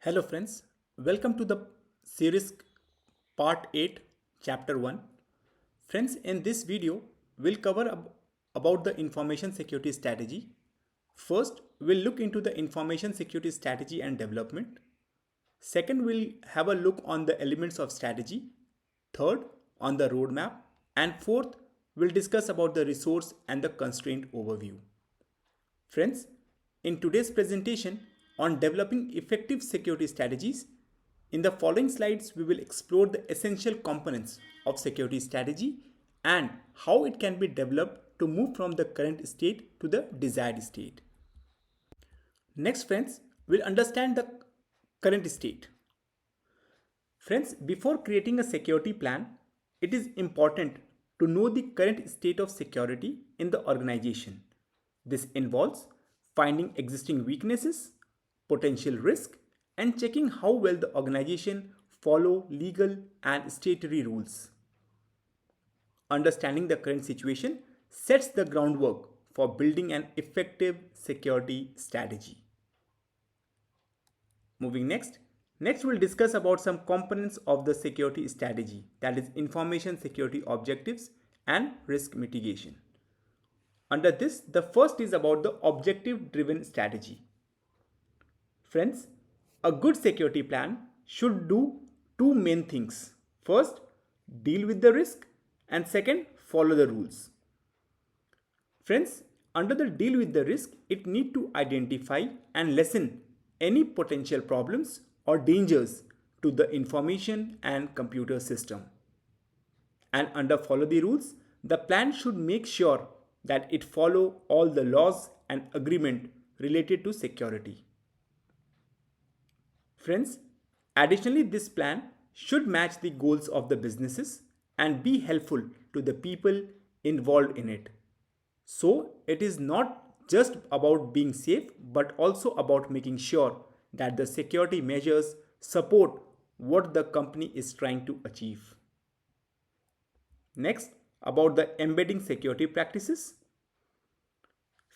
Hello friends, welcome to the series part 8 chapter 1. Friends, in this video we'll cover about the information security strategy. First, we'll look into the information security strategy and development. Second, we'll have a look on the elements of strategy. Third, on the roadmap. And fourth, we'll discuss about the resource and the constraint overview. Friends, in today's presentation on developing effective security strategies, in the following slides we will explore the essential components of security strategy and how it can be developed to move from the current state to the desired state. Next friends, we'll understand the current state. Friends, before creating a security plan, it is important to know the current state of security in the organization. This involves finding existing weaknesses, potential risk, and checking how well the organization follow legal and statutory rules. Understanding the current situation sets the groundwork for building an effective security strategy. Moving next. Next, we'll discuss about some components of the security strategy, that is information security objectives and risk mitigation. Under this, the first is about the objective driven strategy. Friends, a good security plan should do two main things. First, deal with the risk, and second, follow the rules. Friends, under the deal with the risk, it need to identify and lessen any potential problems or dangers to the information and computer system. And under follow the rules, the plan should make sure that it follow all the laws and agreement related to security. Friends, additionally, this plan should match the goals of the businesses and be helpful to the people involved in it. So it is not just about being safe, but also about making sure that the security measures support what the company is trying to achieve. Next, about the embedding security practices.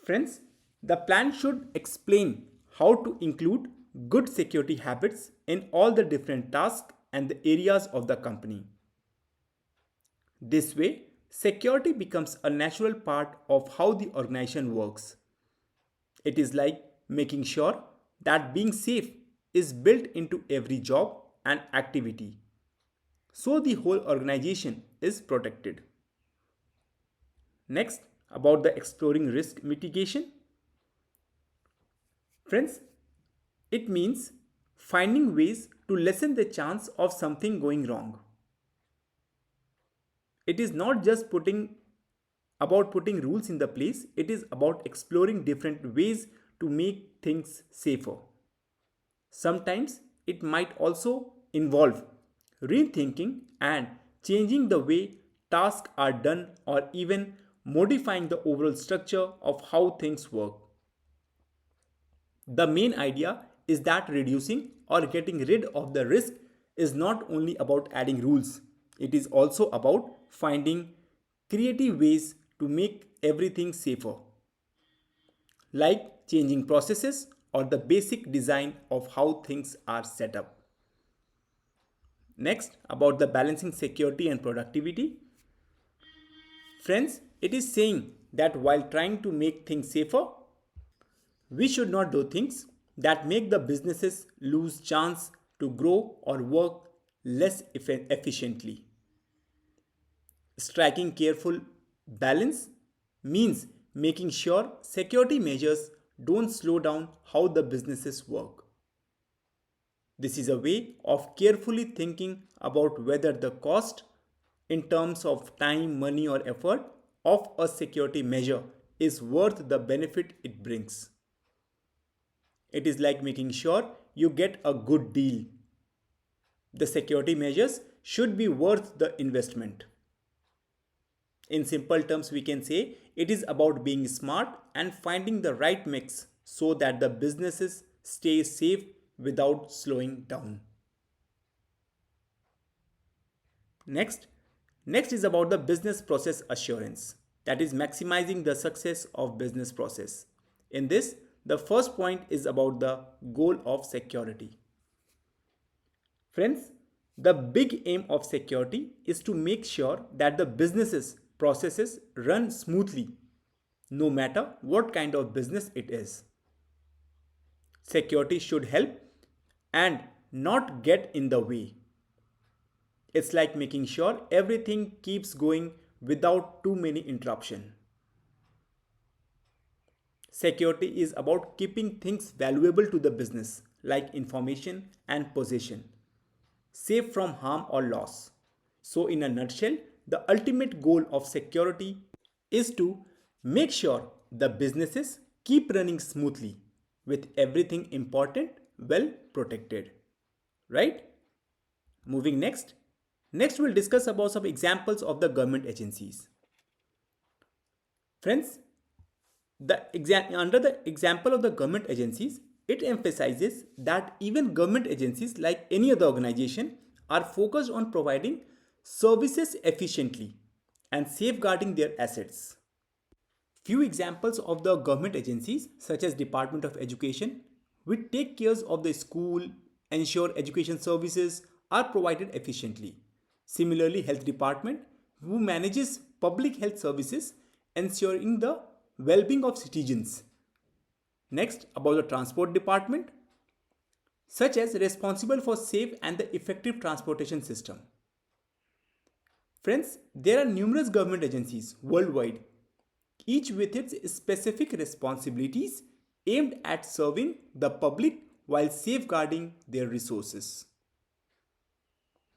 Friends, the plan should explain how to include good security habits in all the different tasks and the areas of the company. This way, security becomes a natural part of how the organization works. It is like making sure that being safe is built into every job and activity, so the whole organization is protected. Next, about the exploring risk mitigation. Friends, it means finding ways to lessen the chance of something going wrong. It is not just putting rules in the place, it is about exploring different ways to make things safer. Sometimes it might also involve rethinking and changing the way tasks are done or even modifying the overall structure of how things work. The main idea is that reducing or getting rid of the risk is not only about adding rules, it is also about finding creative ways to make everything safer, like changing processes or the basic design of how things are set up. Next, about the balancing security and productivity. Friends, it is saying that while trying to make things safer, we should not do things that make the businesses lose chance to grow or work less efficiently. Striking careful balance means making sure security measures don't slow down how the businesses work. This is a way of carefully thinking about whether the cost in terms of time, money, or effort of a security measure is worth the benefit it brings. It is like making sure you get a good deal. The security measures should be worth the investment. In simple terms, we can say it is about being smart and finding the right mix so that the businesses stay safe without slowing down. Next is about the business process assurance, that is maximizing the success of business process. In this, the first point is about the goal of security. Friends, the big aim of security is to make sure that the business's processes run smoothly, no matter what kind of business it is. Security should help and not get in the way. It's like making sure everything keeps going without too many interruptions. Security is about keeping things valuable to the business, like information and possession, safe from harm or loss. So, in a nutshell, the ultimate goal of security is to make sure the businesses keep running smoothly with everything important well protected. Right? Moving next. Next, we'll discuss about some examples of the government agencies. Friends, under the example of the government agencies, it emphasizes that even government agencies, like any other organization, are focused on providing services efficiently and safeguarding their assets. Few examples of the government agencies, such as Department of Education, which take care of the school, ensure education services are provided efficiently. Similarly, Health Department, who manages public health services, ensuring the well-being of citizens. Next, about the Transport Department, such as responsible for safe and the effective transportation system. Friends, there are numerous government agencies worldwide, each with its specific responsibilities aimed at serving the public while safeguarding their resources.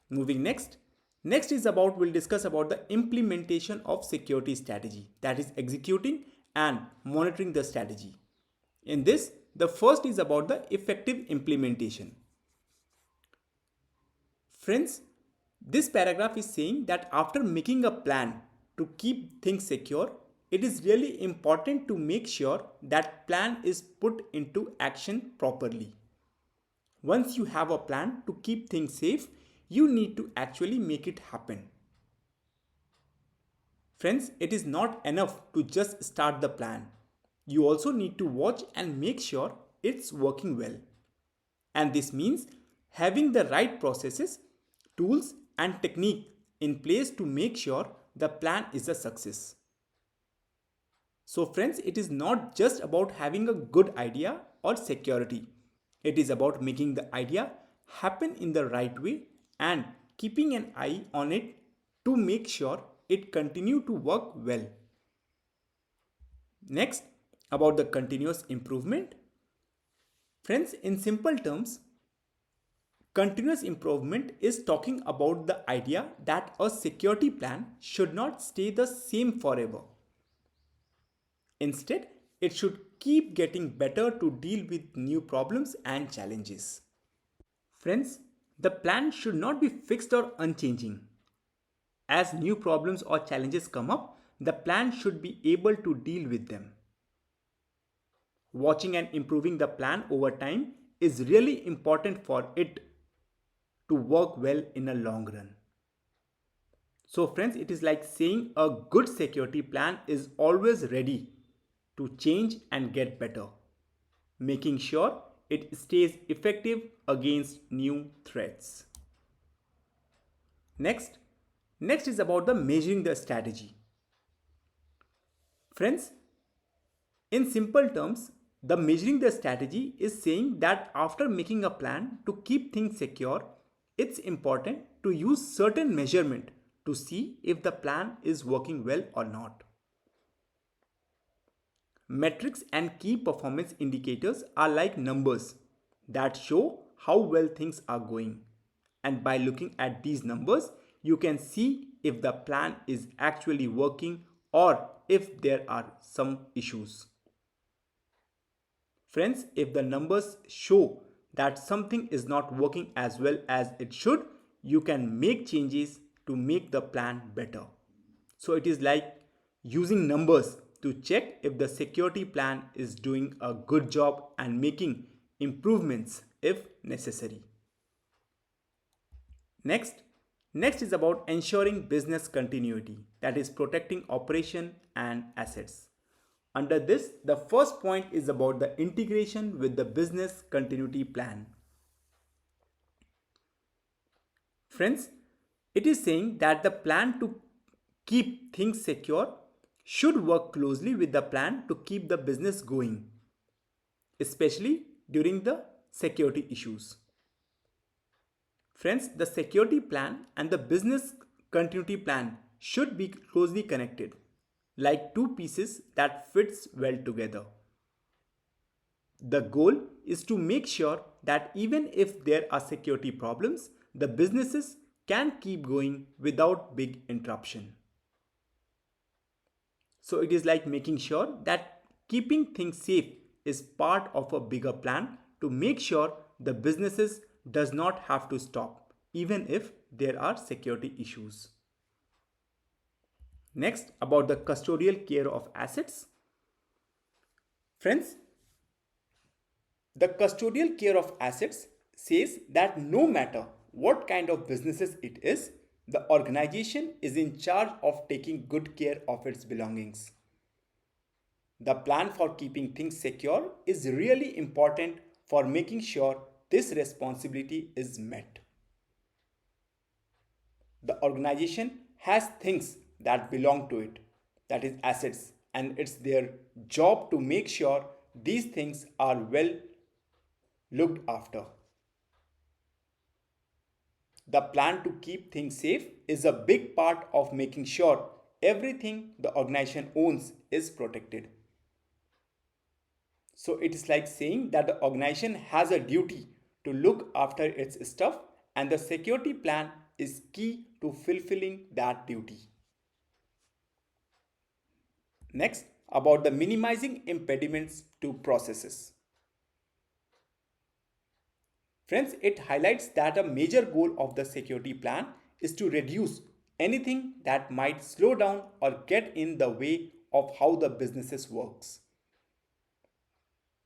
Moving next. Next is about, we'll discuss about the implementation of security strategy, that is executing and monitoring the strategy. In this, the first is about the effective implementation. Friends, this paragraph is saying that after making a plan to keep things secure, it is really important to make sure that plan is put into action properly. Once you have a plan to keep things safe, you need to actually make it happen. Friends, it is not enough to just start the plan. You also need to watch and make sure it's working well. And this means having the right processes, tools, and technique in place to make sure the plan is a success. So, friends, it is not just about having a good idea or security. It is about making the idea happen in the right way and keeping an eye on it to make sure it continue to work well. Next, about the continuous improvement. Friends, in simple terms, continuous improvement is talking about the idea that a security plan should not stay the same forever. Instead, it should keep getting better to deal with new problems and challenges. Friends, the plan should not be fixed or unchanging. As new problems or challenges come up, the plan should be able to deal with them. Watching and improving the plan over time is really important for it to work well in a long run. So friends, it is like saying a good security plan is always ready to change and get better, making sure it stays effective against new threats. Next is about the measuring the strategy. Friends, in simple terms, the measuring the strategy is saying that after making a plan to keep things secure, it's important to use certain measurement to see if the plan is working well or not. Metrics and key performance indicators are like numbers that show how well things are going. And by looking at these numbers, you can see if the plan is actually working or if there are some issues. Friends, if the numbers show that something is not working as well as it should, you can make changes to make the plan better. So it is like using numbers to check if the security plan is doing a good job and making improvements if necessary. Next, next is about ensuring business continuity, that is protecting operation and assets. Under this, the first point is about the integration with the business continuity plan. Friends, it is saying that the plan to keep things secure should work closely with the plan to keep the business going, especially during the security issues. Friends, the security plan and the business continuity plan should be closely connected, like two pieces that fits well together. The goal is to make sure that even if there are security problems, the businesses can keep going without big interruption. So it is like making sure that keeping things safe is part of a bigger plan to make sure the businesses does not have to stop even if there are security issues. Next, about the custodial care of assets. Friends, the custodial care of assets says that no matter what kind of businesses it is, the organization is in charge of taking good care of its belongings. The plan for keeping things secure is really important for making sure this responsibility is met. The organization has things that belong to it, that is, assets, and it's their job to make sure these things are well looked after. The plan to keep things safe is a big part of making sure everything the organization owns is protected. So it is like saying that the organization has a duty to look after its stuff, and the security plan is key to fulfilling that duty. Next, about the minimizing impediments to processes. Friends, it highlights that a major goal of the security plan is to reduce anything that might slow down or get in the way of how the businesses works.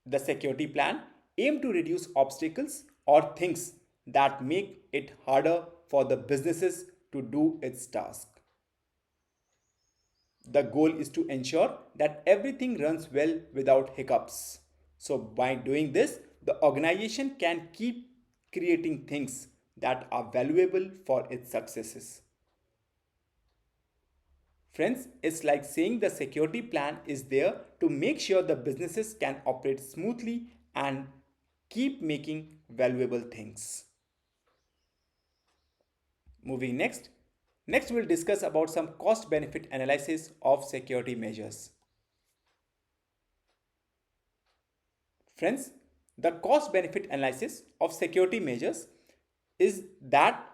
The security plan aim to reduce obstacles or things that make it harder for the businesses to do its task. The goal is to ensure that everything runs well without hiccups. So by doing this, the organization can keep creating things that are valuable for its successes. Friends, it's like saying the security plan is there to make sure the businesses can operate smoothly and keep making valuable things. Moving next. Next, we'll discuss about some cost benefit analysis of security measures. Friends, the cost benefit analysis of security measures is that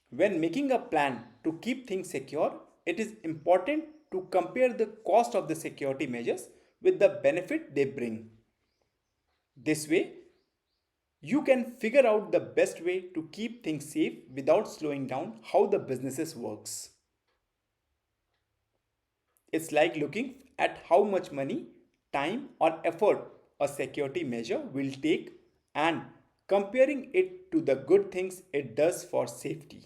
when making a plan to keep things secure, it is important to compare the cost of the security measures with the benefit they bring. This way, you can figure out the best way to keep things safe without slowing down how the businesses works. It's like looking at how much money, time, or effort a security measure will take and comparing it to the good things it does for safety.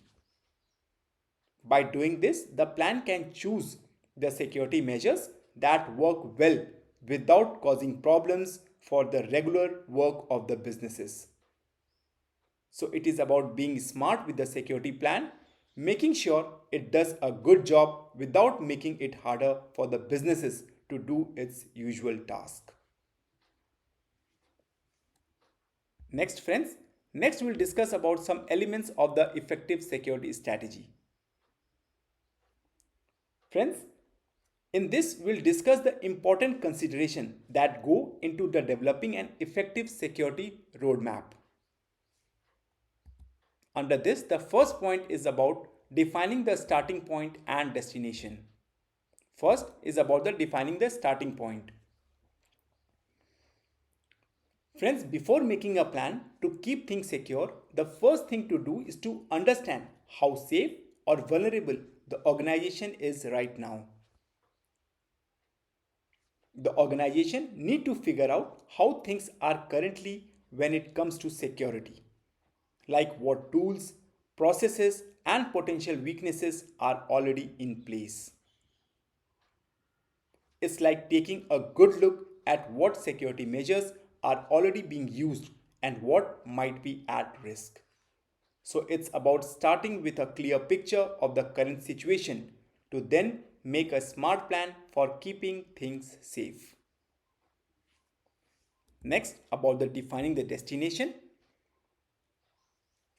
By doing this, the plan can choose the security measures that work well without causing problems for the regular work of the businesses. So it is about being smart with the security plan, making sure it does a good job without making it harder for the businesses to do its usual task. Next friends, next we'll discuss about some elements of the effective security strategy. Friends, in this we'll discuss the important consideration that go into the developing an effective security roadmap. Under this, the first point is about defining the starting point and destination. First is about the defining the starting point. Friends, before making a plan to keep things secure, the first thing to do is to understand how safe or vulnerable the organization is right now. The organization need to figure out how things are currently when it comes to security, like what tools, processes, and potential weaknesses are already in place. It's like taking a good look at what security measures are already being used and what might be at risk. So it's about starting with a clear picture of the current situation to then make a smart plan for keeping things safe. Next, about the defining the destination.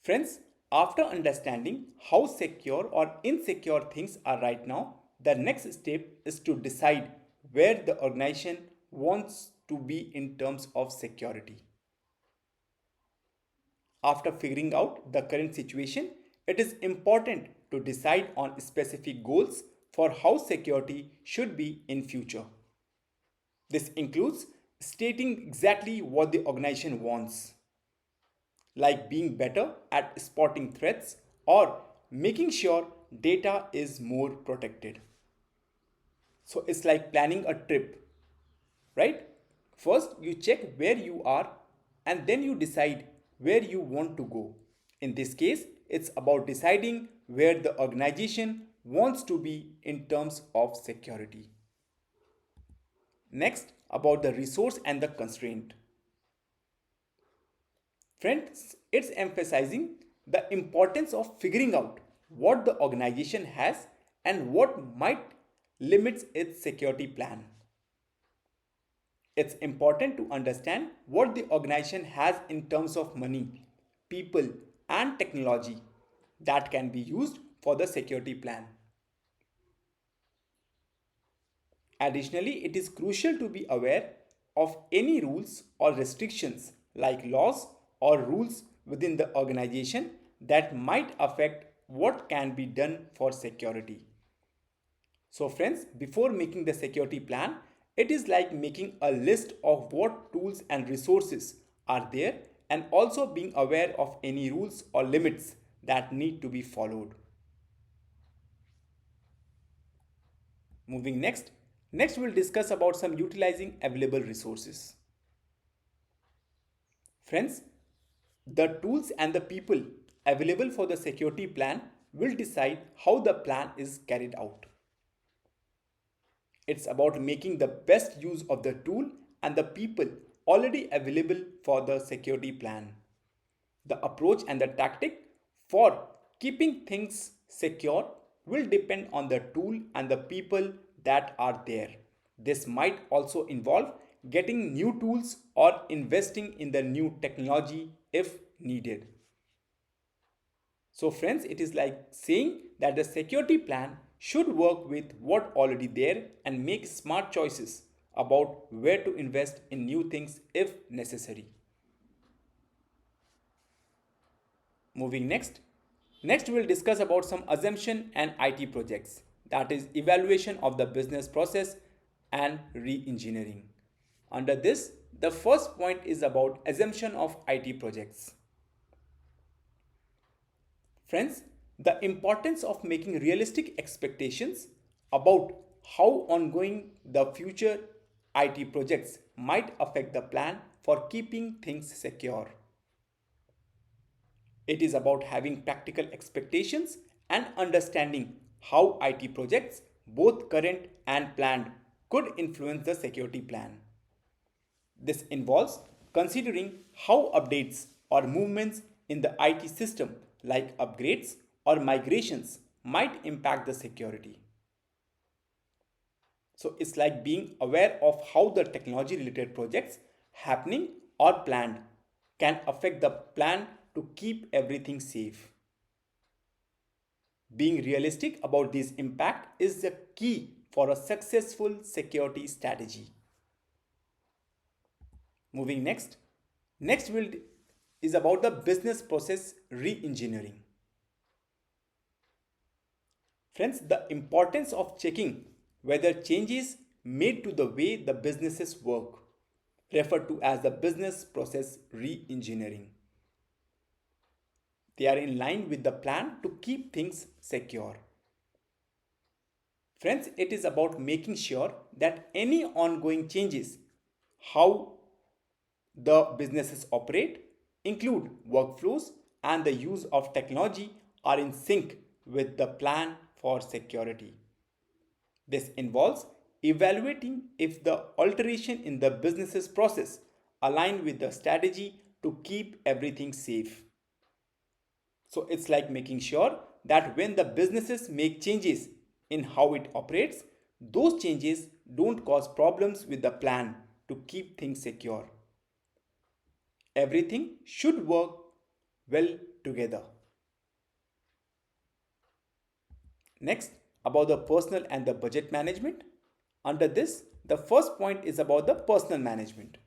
Friends, after understanding how secure or insecure things are right now, the next step is to decide where the organization wants to be in terms of security. After figuring out the current situation, it is important to decide on specific goals for how security should be in future. This includes stating exactly what the organization wants, like being better at spotting threats or making sure data is more protected. So it's like planning a trip, right? First, you check where you are and then you decide where you want to go. In this case, it's about deciding where the organization wants to be in terms of security. Next, about the resource and the constraint. Friends, it's emphasizing the importance of figuring out what the organization has and what might limits its security plan. It's important to understand what the organization has in terms of money, people, and technology that can be used for the security plan. Additionally, it is crucial to be aware of any rules or restrictions like laws or rules within the organization that might affect what can be done for security. So friends, before making the security plan, it is like making a list of what tools and resources are there and also being aware of any rules or limits that need to be followed. Moving next we'll discuss about some utilizing available resources. Friends, the tools and the people available for the security plan will decide how the plan is carried out. It's about making the best use of the tool and the people already available for the security plan. The approach and the tactic for keeping things secure will depend on the tool and the people that are there. This might also involve getting new tools or investing in the new technology if needed. So friends, it is like saying that the security plan should work with what already there and make smart choices about where to invest in new things if necessary. Moving next we'll discuss about some assumption and IT projects, that is evaluation of the business process and re-engineering. Under this, the first point is about assumption of IT projects. Friends, the importance of making realistic expectations about how ongoing the future IT projects might affect the plan for keeping things secure. It is about having practical expectations and understanding how IT projects, both current and planned, could influence the security plan. This involves considering how updates or movements in the IT system, like upgrades or migrations, might impact the security. So it's like being aware of how the technology related projects happening or planned can affect the plan to keep everything safe. Being realistic about this impact is the key for a successful security strategy. Moving next will is about the business process re-engineering. Friends, the importance of checking whether changes made to the way the businesses work, referred to as the business process re-engineering. They are in line with the plan to keep things secure. Friends, it is about making sure that any ongoing changes, how the businesses operate, include workflows and the use of technology, are in sync with the plan for security. This involves evaluating if the alteration in the business's process align with the strategy to keep everything safe. So it's like making sure that when the businesses make changes in how it operates, those changes don't cause problems with the plan to keep things secure. Everything should work well together. Next, about the personal and the budget management. Under this, the first point is about the personal management.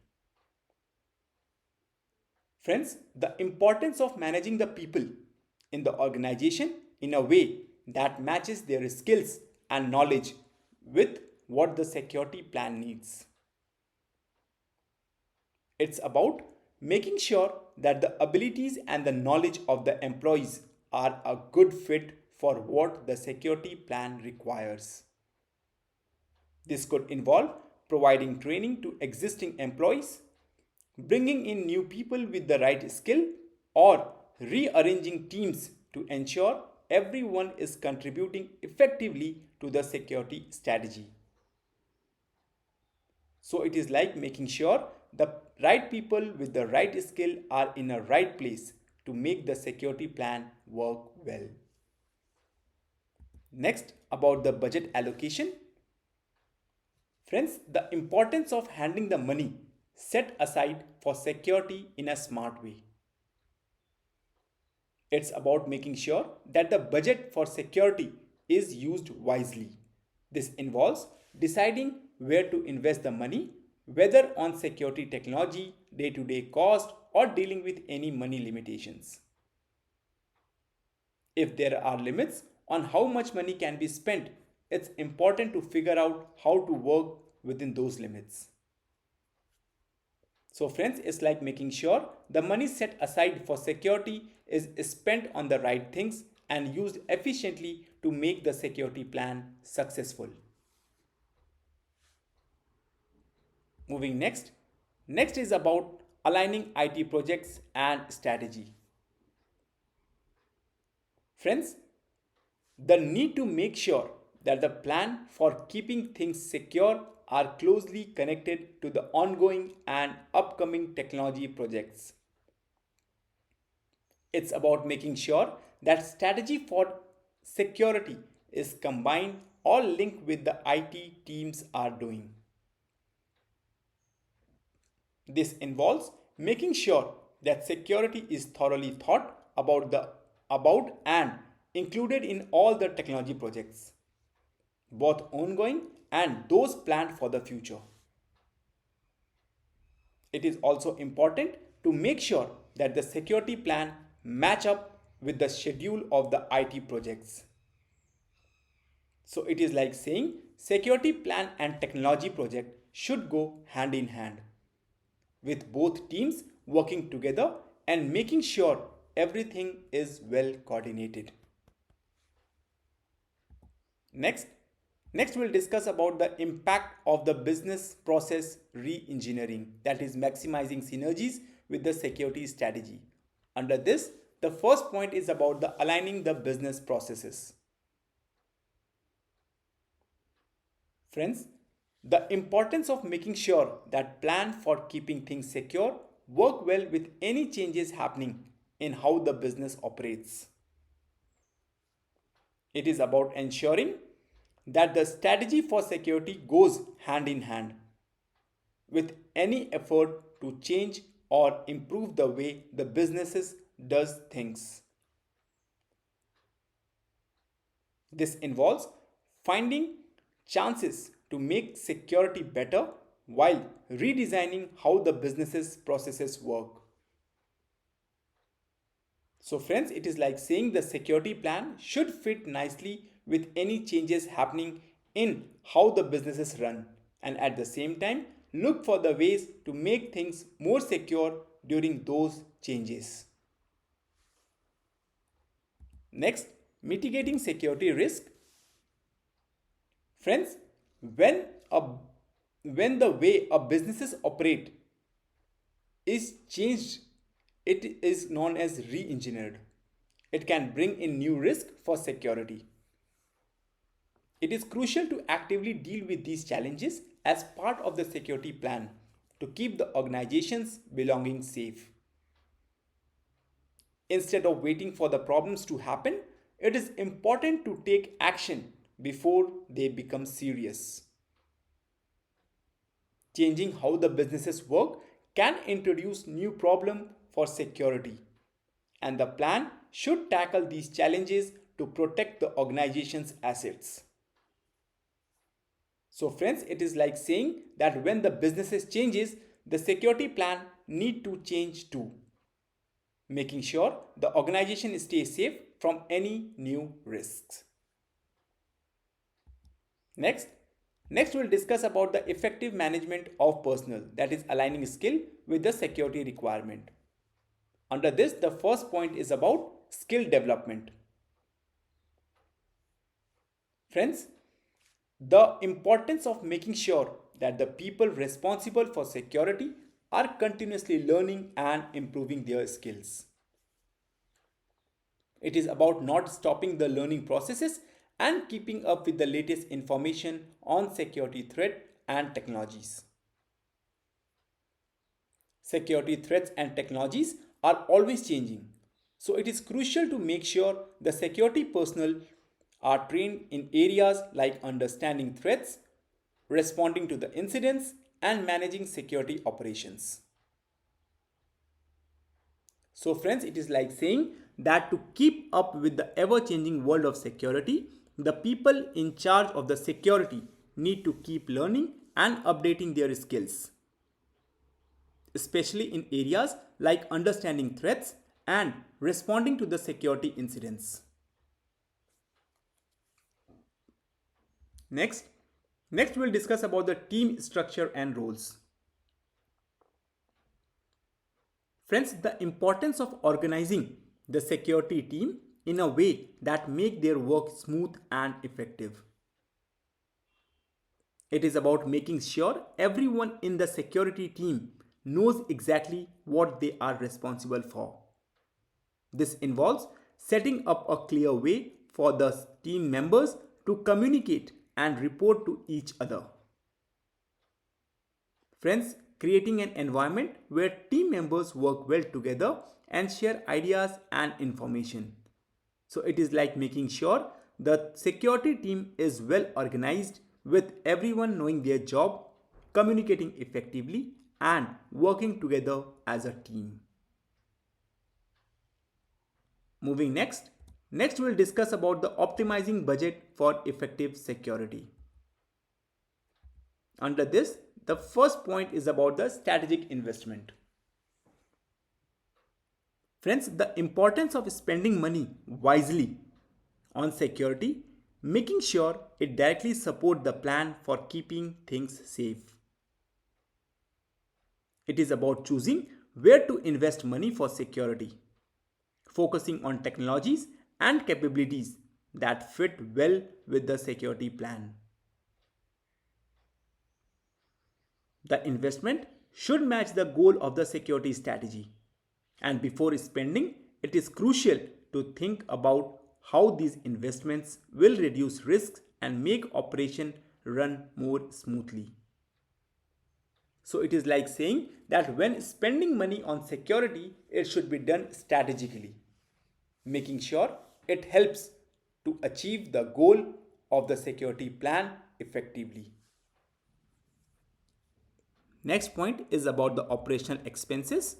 Friends, the importance of managing the people in the organization in a way that matches their skills and knowledge with what the security plan needs. It's about making sure that the abilities and the knowledge of the employees are a good fit for what the security plan requires. This could involve providing training to existing employees, bringing in new people with the right skill, or rearranging teams to ensure everyone is contributing effectively to the security strategy. So it is like making sure the right people with the right skill are in a right place to make the security plan work well. Next, about the budget allocation. Friends, the importance of handling the money set aside for security in a smart way. It's about making sure that the budget for security is used wisely. This involves deciding where to invest the money, whether on security technology, day to day cost, or dealing with any money limitations. If there are limits on how much money can be spent, it's important to figure out how to work within those limits. So, friends, it's like making sure the money set aside for security is spent on the right things and used efficiently to make the security plan successful. Moving next. Next is about aligning IT projects and strategy. Friends, the need to make sure that the plan for keeping things secure are closely connected to the ongoing and upcoming technology projects. It's about making sure that strategy for security is combined or linked with the IT teams are doing. This involves making sure that security is thoroughly thought about and included in all the technology projects, both ongoing and those planned for the future. It is also important to make sure that the security plan match up with the schedule of the IT projects. So it is like saying security plan and technology project should go hand in hand, with both teams working together and making sure everything is well coordinated. Next, Next we'll discuss about the impact of the business process re-engineering, that is maximizing synergies with the security strategy. Under this, the first point is about the aligning the business processes. Friends, the importance of making sure that plan for keeping things secure work well with any changes happening in how the business operates. It is about ensuring that the strategy for security goes hand in hand with any effort to change or improve the way the businesses does things. This involves finding chances to make security better while redesigning how the business's processes work. So friends, it is like saying the security plan should fit nicely with any changes happening in how the businesses run, and at the same time look for the ways to make things more secure during those changes. Next, mitigating security risk. Friends, when a when the way a businesses operate is changed, it is known as re-engineered. It can bring in new risk for security. It is crucial to actively deal with these challenges as part of the security plan to keep the organization's belongings safe. Instead of waiting for the problems to happen, it is important to take action before they become serious. Changing how the businesses work can introduce new problem for security, and the plan should tackle these challenges to protect the organization's assets. So friends, it is like saying that when the businesses changes, the security plan need to change too, making sure the organization stays safe from any new risks. Next, next we'll discuss about the effective management of personnel, that is aligning skill with the security requirement. Under this, the first point is about skill development. Friends, the importance of making sure that the people responsible for security are continuously learning and improving their skills. It is about not stopping the learning processes and keeping up with the latest information on security threat and technologies. Security threats and technologies are always changing. So it is crucial to make sure the security personnel are trained in areas like understanding threats, responding to the incidents, and managing security operations. So friends, it is like saying that to keep up with the ever-changing world of security, the people in charge of the security need to keep learning and updating their skills, especially in areas like understanding threats and responding to the security incidents. Next, next we'll discuss about the team structure and roles. Friends, the importance of organizing the security team in a way that make their work smooth and effective. It is about making sure everyone in the security team knows exactly what they are responsible for. This involves setting up a clear way for the team members to communicate and report to each other. Friends, creating an environment where team members work well together and share ideas and information. So it is like making sure the security team is well organized with everyone knowing their job, communicating effectively, and working together as a team. Moving next. Next we'll discuss about the optimizing budget for effective security. Under this, the first point is about the strategic investment. Friends, the importance of spending money wisely on security, making sure it directly supports the plan for keeping things safe. It is about choosing where to invest money for security, focusing on technologies and capabilities that fit well with the security plan. The investment should match the goal of the security strategy. And before spending, it is crucial to think about how these investments will reduce risks and make operation run more smoothly. So it is like saying that when spending money on security, it should be done strategically, making sure it helps to achieve the goal of the security plan effectively. Next point is about the operational expenses.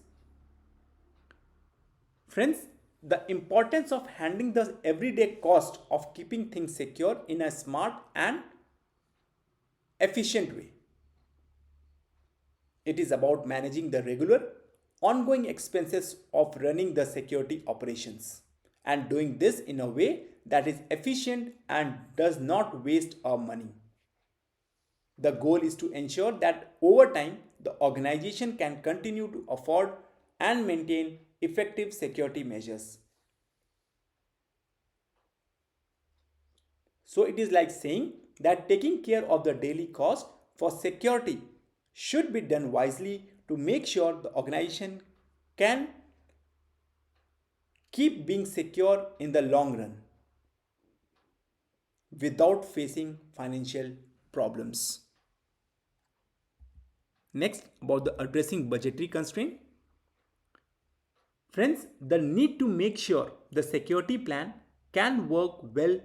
Friends, the importance of handling the everyday cost of keeping things secure in a smart and efficient way. It is about managing the regular, ongoing expenses of running the security operations and doing this in a way that is efficient and does not waste our money. The goal is to ensure that over time the organization can continue to afford and maintain effective security measures. So it is like saying that taking care of the daily cost for security should be done wisely to make sure the organization can keep being secure in the long run without facing financial problems. Next, about the addressing budgetary constraint. Friends, the need to make sure the security plan can work well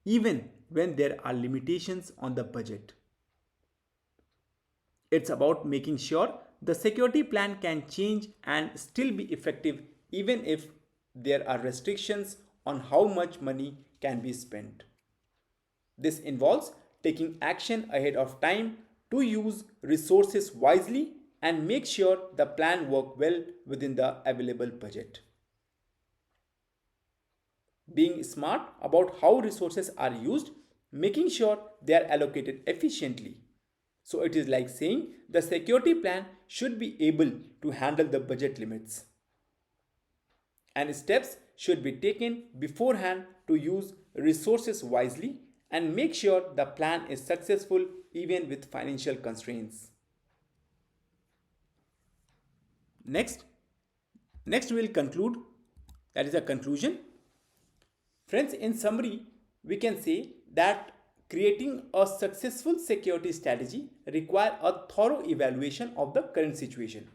even when there are limitations on the budget. It's about making sure the security plan can change and still be effective even if there are restrictions on how much money can be spent. This involves taking action ahead of time to use resources wisely and make sure the plan works well within the available budget. Being smart about how resources are used, making sure they are allocated efficiently. So it is like saying the security plan should be able to handle the budget limits. And steps should be taken beforehand to use resources wisely and make sure the plan is successful even with financial constraints. Next, next we will conclude, that is a conclusion. Friends, in summary, we can say that creating a successful security strategy requires a thorough evaluation of the current situation,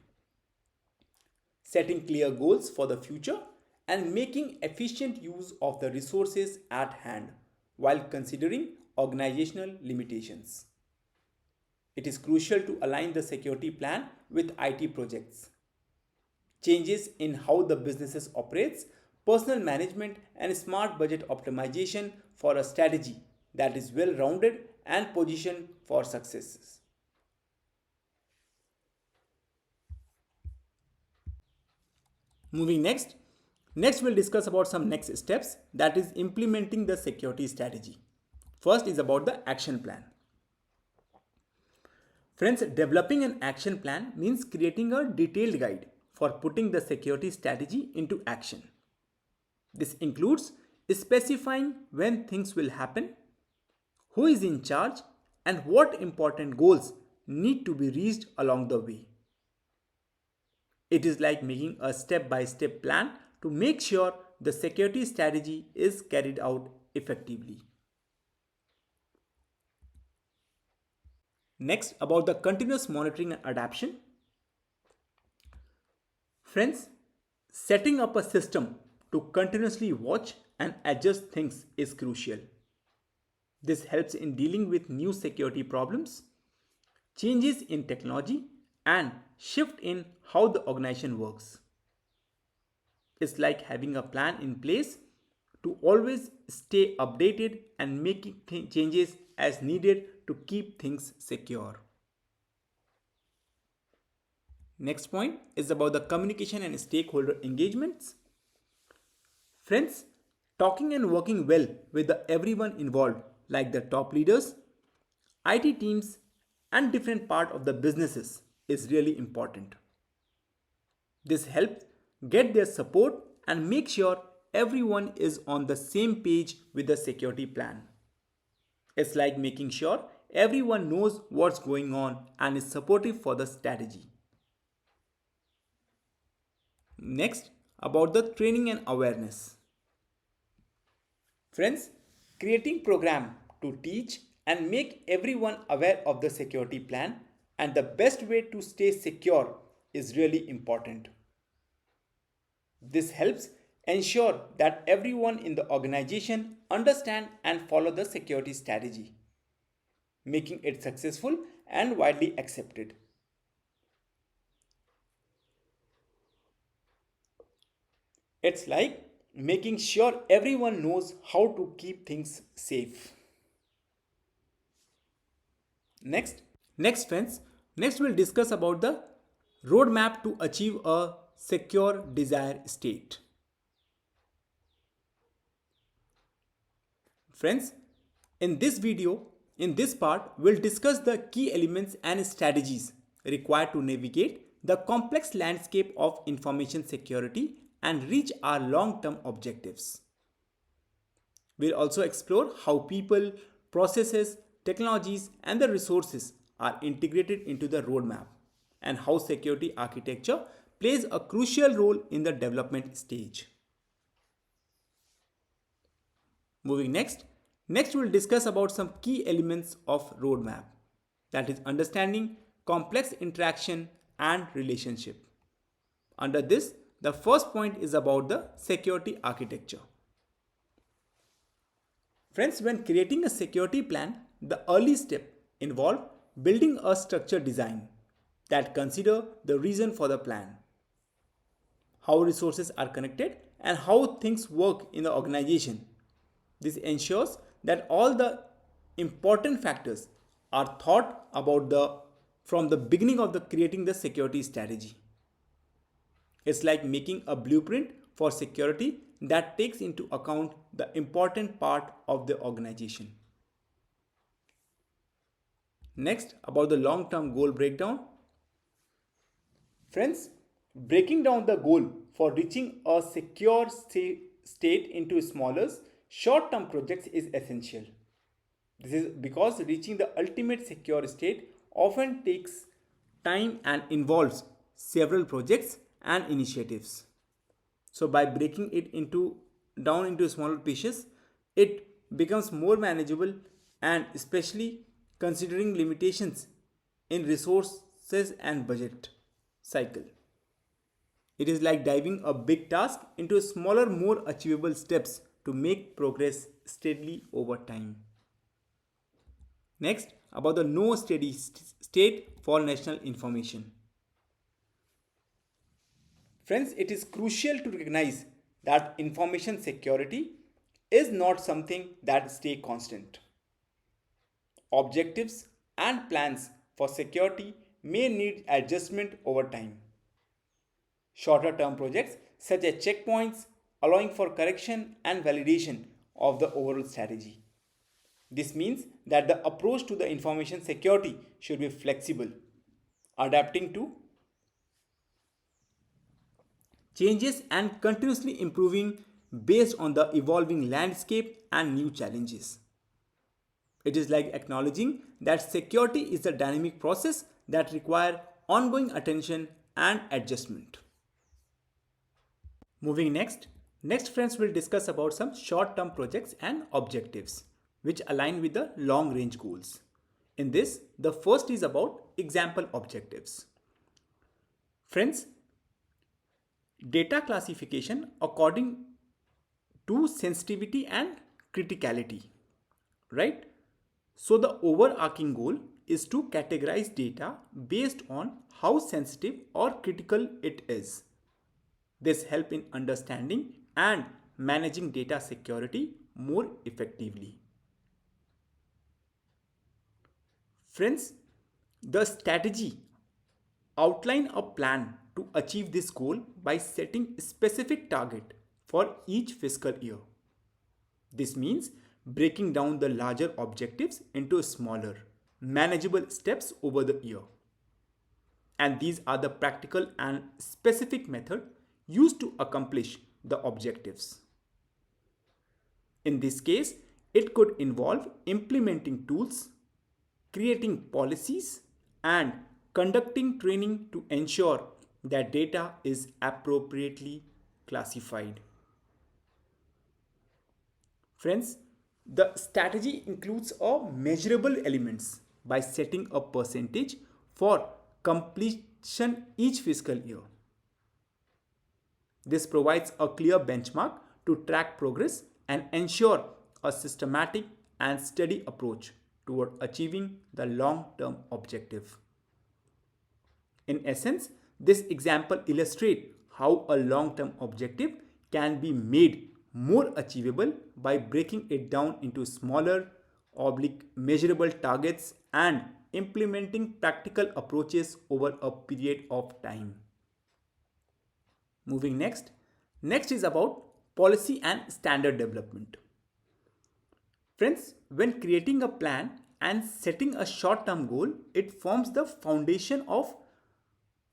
setting clear goals for the future, and making efficient use of the resources at hand while considering organizational limitations. It is crucial to align the security plan with IT projects, changes in how the businesses operates, personal management, and smart budget optimization for a strategy that is well rounded and positioned for successes. Moving next we'll discuss about some next steps, that is implementing the security strategy. First is about the action plan. Friends, developing an action plan means creating a detailed guide for putting the security strategy into action. This includes specifying when things will happen, who is in charge, and what important goals need to be reached along the way. It is like making a step-by-step plan to make sure the security strategy is carried out effectively. Next, about the continuous monitoring and adaptation. Friends, setting up a system to continuously watch and adjust things is crucial. This helps in dealing with new security problems, changes in technology, and shift in how the organization works. It's like having a plan in place to always stay updated and making changes as needed to keep things secure. Next point is about the communication and stakeholder engagements. Friends, talking and working well with everyone involved, like the top leaders, IT teams, and different part of the businesses is really important. This helps get their support and make sure everyone is on the same page with the security plan. It's like making sure everyone knows what's going on and is supportive for the strategy. Next, about the training and awareness. Friends, creating program to teach and make everyone aware of the security plan and the best way to stay secure is really important. This helps ensure that everyone in the organization understand and follow the security strategy, making it successful and widely accepted. It's like making sure everyone knows how to keep things safe. Next friends, next we'll discuss about the roadmap to achieve a secure desired state. Friends, in this video, in this part, we'll discuss the key elements and strategies required to navigate the complex landscape of information security and reach our long-term objectives. We'll also explore how people, processes, technologies, and the resources are integrated into the roadmap and how security architecture plays a crucial role in the development stage. Moving next we'll discuss about some key elements of roadmap, that is understanding complex interaction and relationship. Under this, the first point is about the security architecture. Friends, when creating a security plan, the early step involve building a structure design that consider the reason for the plan, how resources are connected, and how things work in the organization. This ensures that all the important factors are thought about from the beginning of the creating the security strategy. It's like making a blueprint for security that takes into account the important part of the organization. Next, about the long-term goal breakdown. Friends, breaking down the goal for reaching a secure state into smaller, short-term projects is essential. This is because reaching the ultimate secure state often takes time and involves several projects and initiatives. So by breaking it down into smaller pieces, it becomes more manageable, and especially considering limitations in resources and budget cycle. It is like diving a big task into smaller, more achievable steps to make progress steadily over time. Next, about the no steady state for national information. Friends, it is crucial to recognize that information security is not something that stays constant. Objectives and plans for security may need adjustment over time. Shorter term projects such as checkpoints allowing for correction and validation of the overall strategy. This means that the approach to the information security should be flexible, adapting to changes and continuously improving based on the evolving landscape and new challenges. It is like acknowledging that security is a dynamic process that requires ongoing attention and adjustment. Moving next friends will discuss about some short-term projects and objectives which align with the long-range goals. In this, the first is about example objectives. Friends, data classification according to sensitivity and criticality, right? So the overarching goal is to categorize data based on how sensitive or critical it is. This helps in understanding and managing data security more effectively. Friends, the strategy outline a plan to achieve this goal by setting specific target for each fiscal year. This means breaking down the larger objectives into smaller, manageable steps over the year. And these are the practical and specific method used to accomplish the objectives. In this case, it could involve implementing tools, creating policies, and conducting training to ensure that data is appropriately classified. Friends, the strategy includes a measurable elements by setting a percentage for completion each fiscal year. This provides a clear benchmark to track progress and ensure a systematic and steady approach toward achieving the long-term objective. In essence, this example illustrates how a long-term objective can be made more achievable by breaking it down into smaller, measurable targets and implementing practical approaches over a period of time. Moving next is about policy and standard development. Friends, when creating a plan and setting a short-term goal, it forms the foundation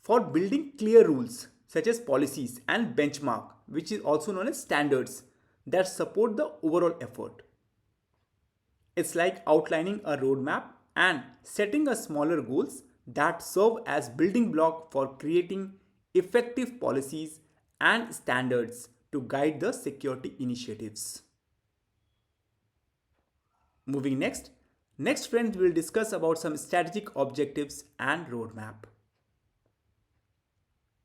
for building clear rules such as policies and benchmark, which is also known as standards that support the overall effort. It's like outlining a roadmap and setting a smaller goals that serve as building block for creating effective policies and standards to guide the security initiatives. Moving next friends will discuss about some strategic objectives and roadmap.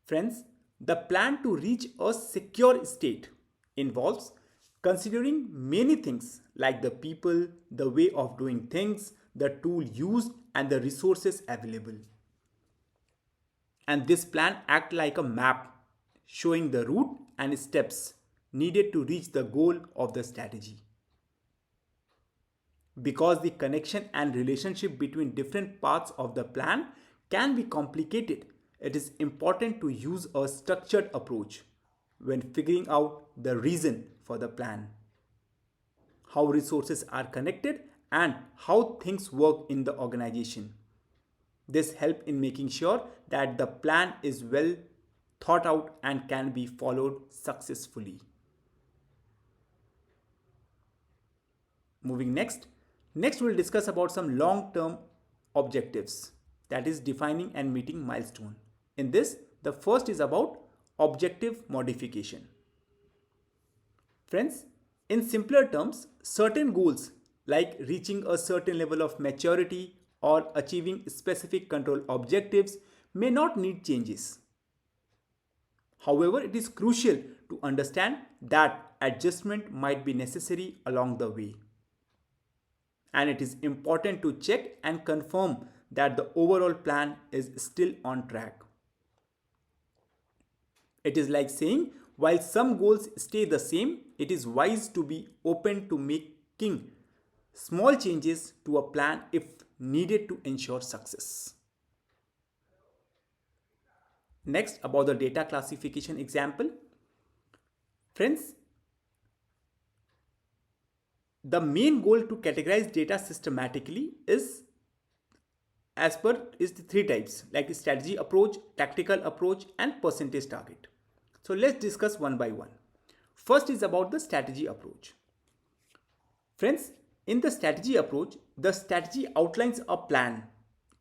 Friends, The plan to reach a secure state involves considering many things like the people, the way of doing things, the tool used, and the resources available. And this plan acts like a map showing the route and steps needed to reach the goal of the strategy. Because the connection and relationship between different parts of the plan can be complicated, it is important to use a structured approach when figuring out the reason for the plan, how resources are connected, and how things work in the organization. This helps in making sure that the plan is well thought out and can be followed successfully. Moving next. Next we'll discuss about some long-term objectives, that is defining and meeting milestone. In this, the first is about objective modification. Friends, in simpler terms, certain goals like reaching a certain level of maturity or achieving specific control objectives may not need changes. However, it is crucial to understand that adjustment might be necessary along the way. And it is important to check and confirm that the overall plan is still on track. It is like saying, while some goals stay the same, it is wise to be open to making small changes to a plan if needed to ensure success. Next, about the data classification example. Friends, the main goal to categorize data systematically is the three types like strategy approach, tactical approach, and percentage target. So let's discuss one by one. First is about the strategy approach. Friends, in the strategy approach, the strategy outlines a plan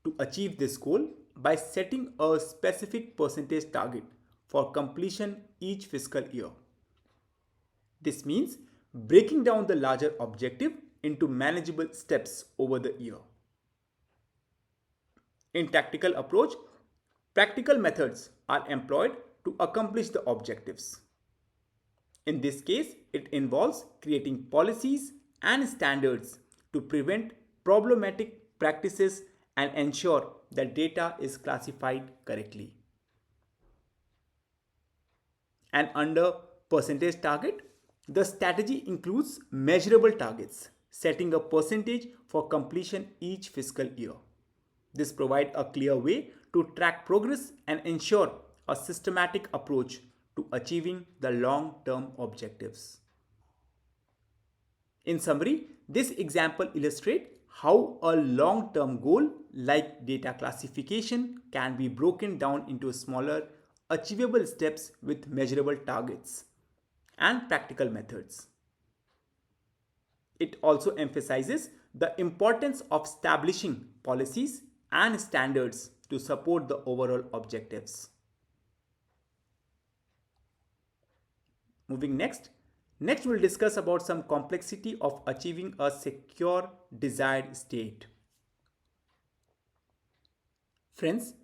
to achieve this goal by setting a specific percentage target for completion each fiscal year. This means breaking down the larger objective into manageable steps over the year. In tactical approach, practical methods are employed to accomplish the objectives. In this case, it involves creating policies and standards to prevent problematic practices and ensure that data is classified correctly. And under percentage target, the strategy includes measurable targets, setting a percentage for completion each fiscal year. This provides a clear way to track progress and ensure a systematic approach to achieving the long-term objectives. In summary, this example illustrates how a long-term goal like data classification can be broken down into smaller, achievable steps with measurable targets and practical methods. It also emphasizes the importance of establishing policies and standards to support the overall objectives. Moving next. Next we'll discuss about some complexity of achieving a secure desired state. Friends,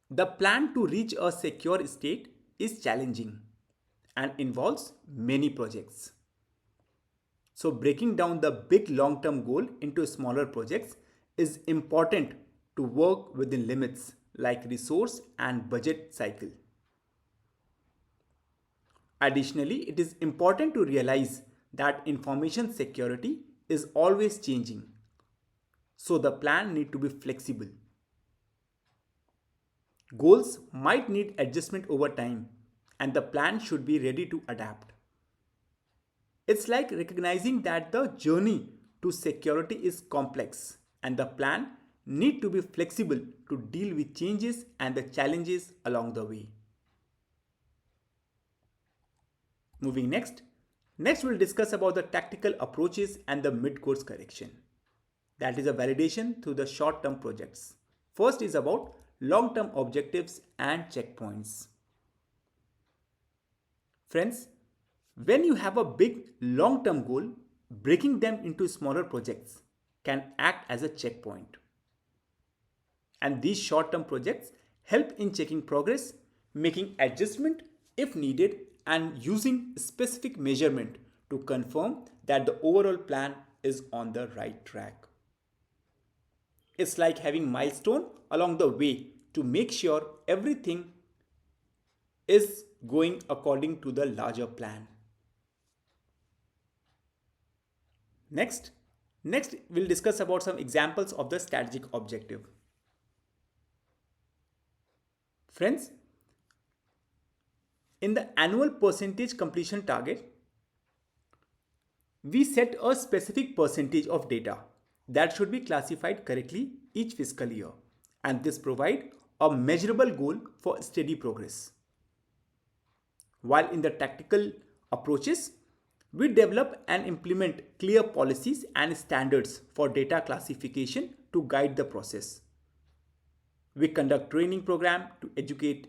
the plan to reach a secure state is challenging and involves many projects. So breaking down the big long-term goal into smaller projects is important to work within limits like resource and budget cycle. Additionally, it is important to realize that information security is always changing. So the plan needs to be flexible. Goals might need adjustment over time, and the plan should be ready to adapt. It's like recognizing that the journey to security is complex and the plan need to be flexible to deal with changes and the challenges along the way. Moving next. Next we'll discuss about the tactical approaches and the mid-course correction. That is a validation through the short-term projects. First is about long-term objectives and checkpoints. Friends, when you have a big long-term goal, breaking them into smaller projects can act as a checkpoint. And these short-term projects help in checking progress, making adjustment if needed and using specific measurement to confirm that the overall plan is on the right track. It's like having milestone along the way to make sure everything is going according to the larger plan. Next, next we'll discuss about some examples of the strategic objective. Friends, in the annual percentage completion target, we set a specific percentage of data that should be classified correctly each fiscal year, and this provide a measurable goal for steady progress. While in the tactical approaches, we develop and implement clear policies and standards for data classification to guide the process. We conduct training program to educate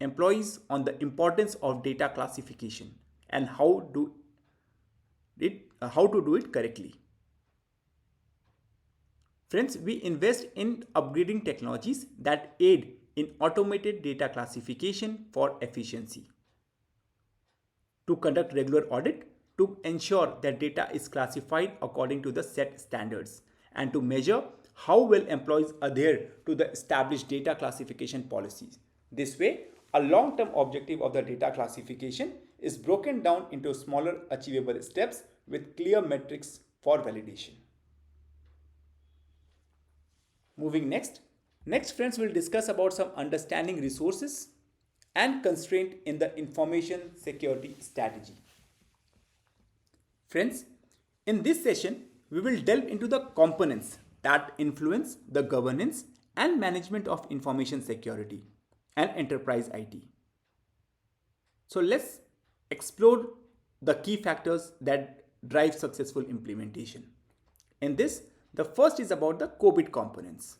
employees on the importance of data classification and how to do it correctly. Friends, we invest in upgrading technologies that aid in automated data classification for efficiency. To conduct regular audit to ensure that data is classified according to the set standards and to measure how well employees adhere to the established data classification policies. This way, a long-term objective of the data classification is broken down into smaller achievable steps with clear metrics for validation. Moving next. Next, friends, will discuss about some understanding resources and constraint in the information security strategy. Friends, in this session, we will delve into the components that influence the governance and management of information security and enterprise IT. So let's explore the key factors that drive successful implementation. In this, the first is about the COBIT components.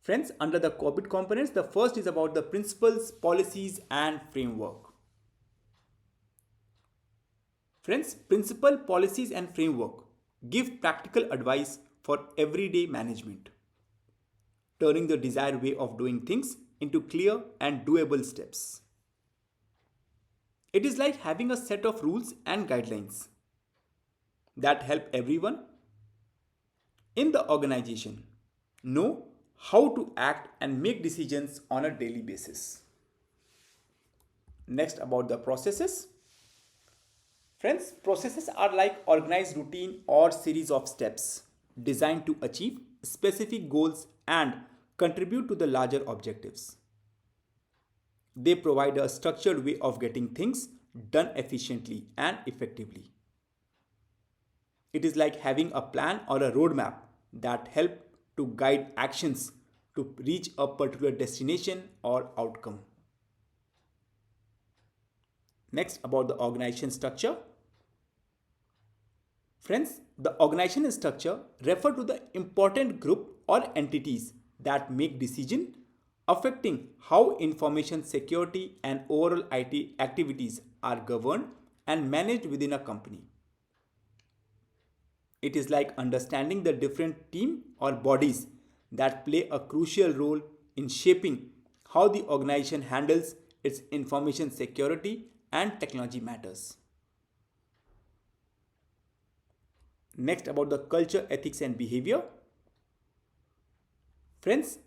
Friends, under the COBIT components, the first is about the principles, policies, and framework. Friends, principle, policies, and framework give practical advice for everyday management, turning the desired way of doing things into clear and doable steps. It is like having a set of rules and guidelines that help everyone in the organization know how to act and make decisions on a daily basis. Next, about the processes. Friends, processes are like organized routine or series of steps designed to achieve specific goals and contribute to the larger objectives. They provide a structured way of getting things done efficiently and effectively. It is like having a plan or a roadmap that help to guide actions to reach a particular destination or outcome. Next, about the organization structure. Friends, the organization structure refer to the important group or entities that make decisions affecting how information security and overall IT activities are governed and managed within a company. It is like understanding the different teams or bodies that play a crucial role in shaping how the organization handles its information security and technology matters. Next, about the culture, ethics, and behavior. Friends,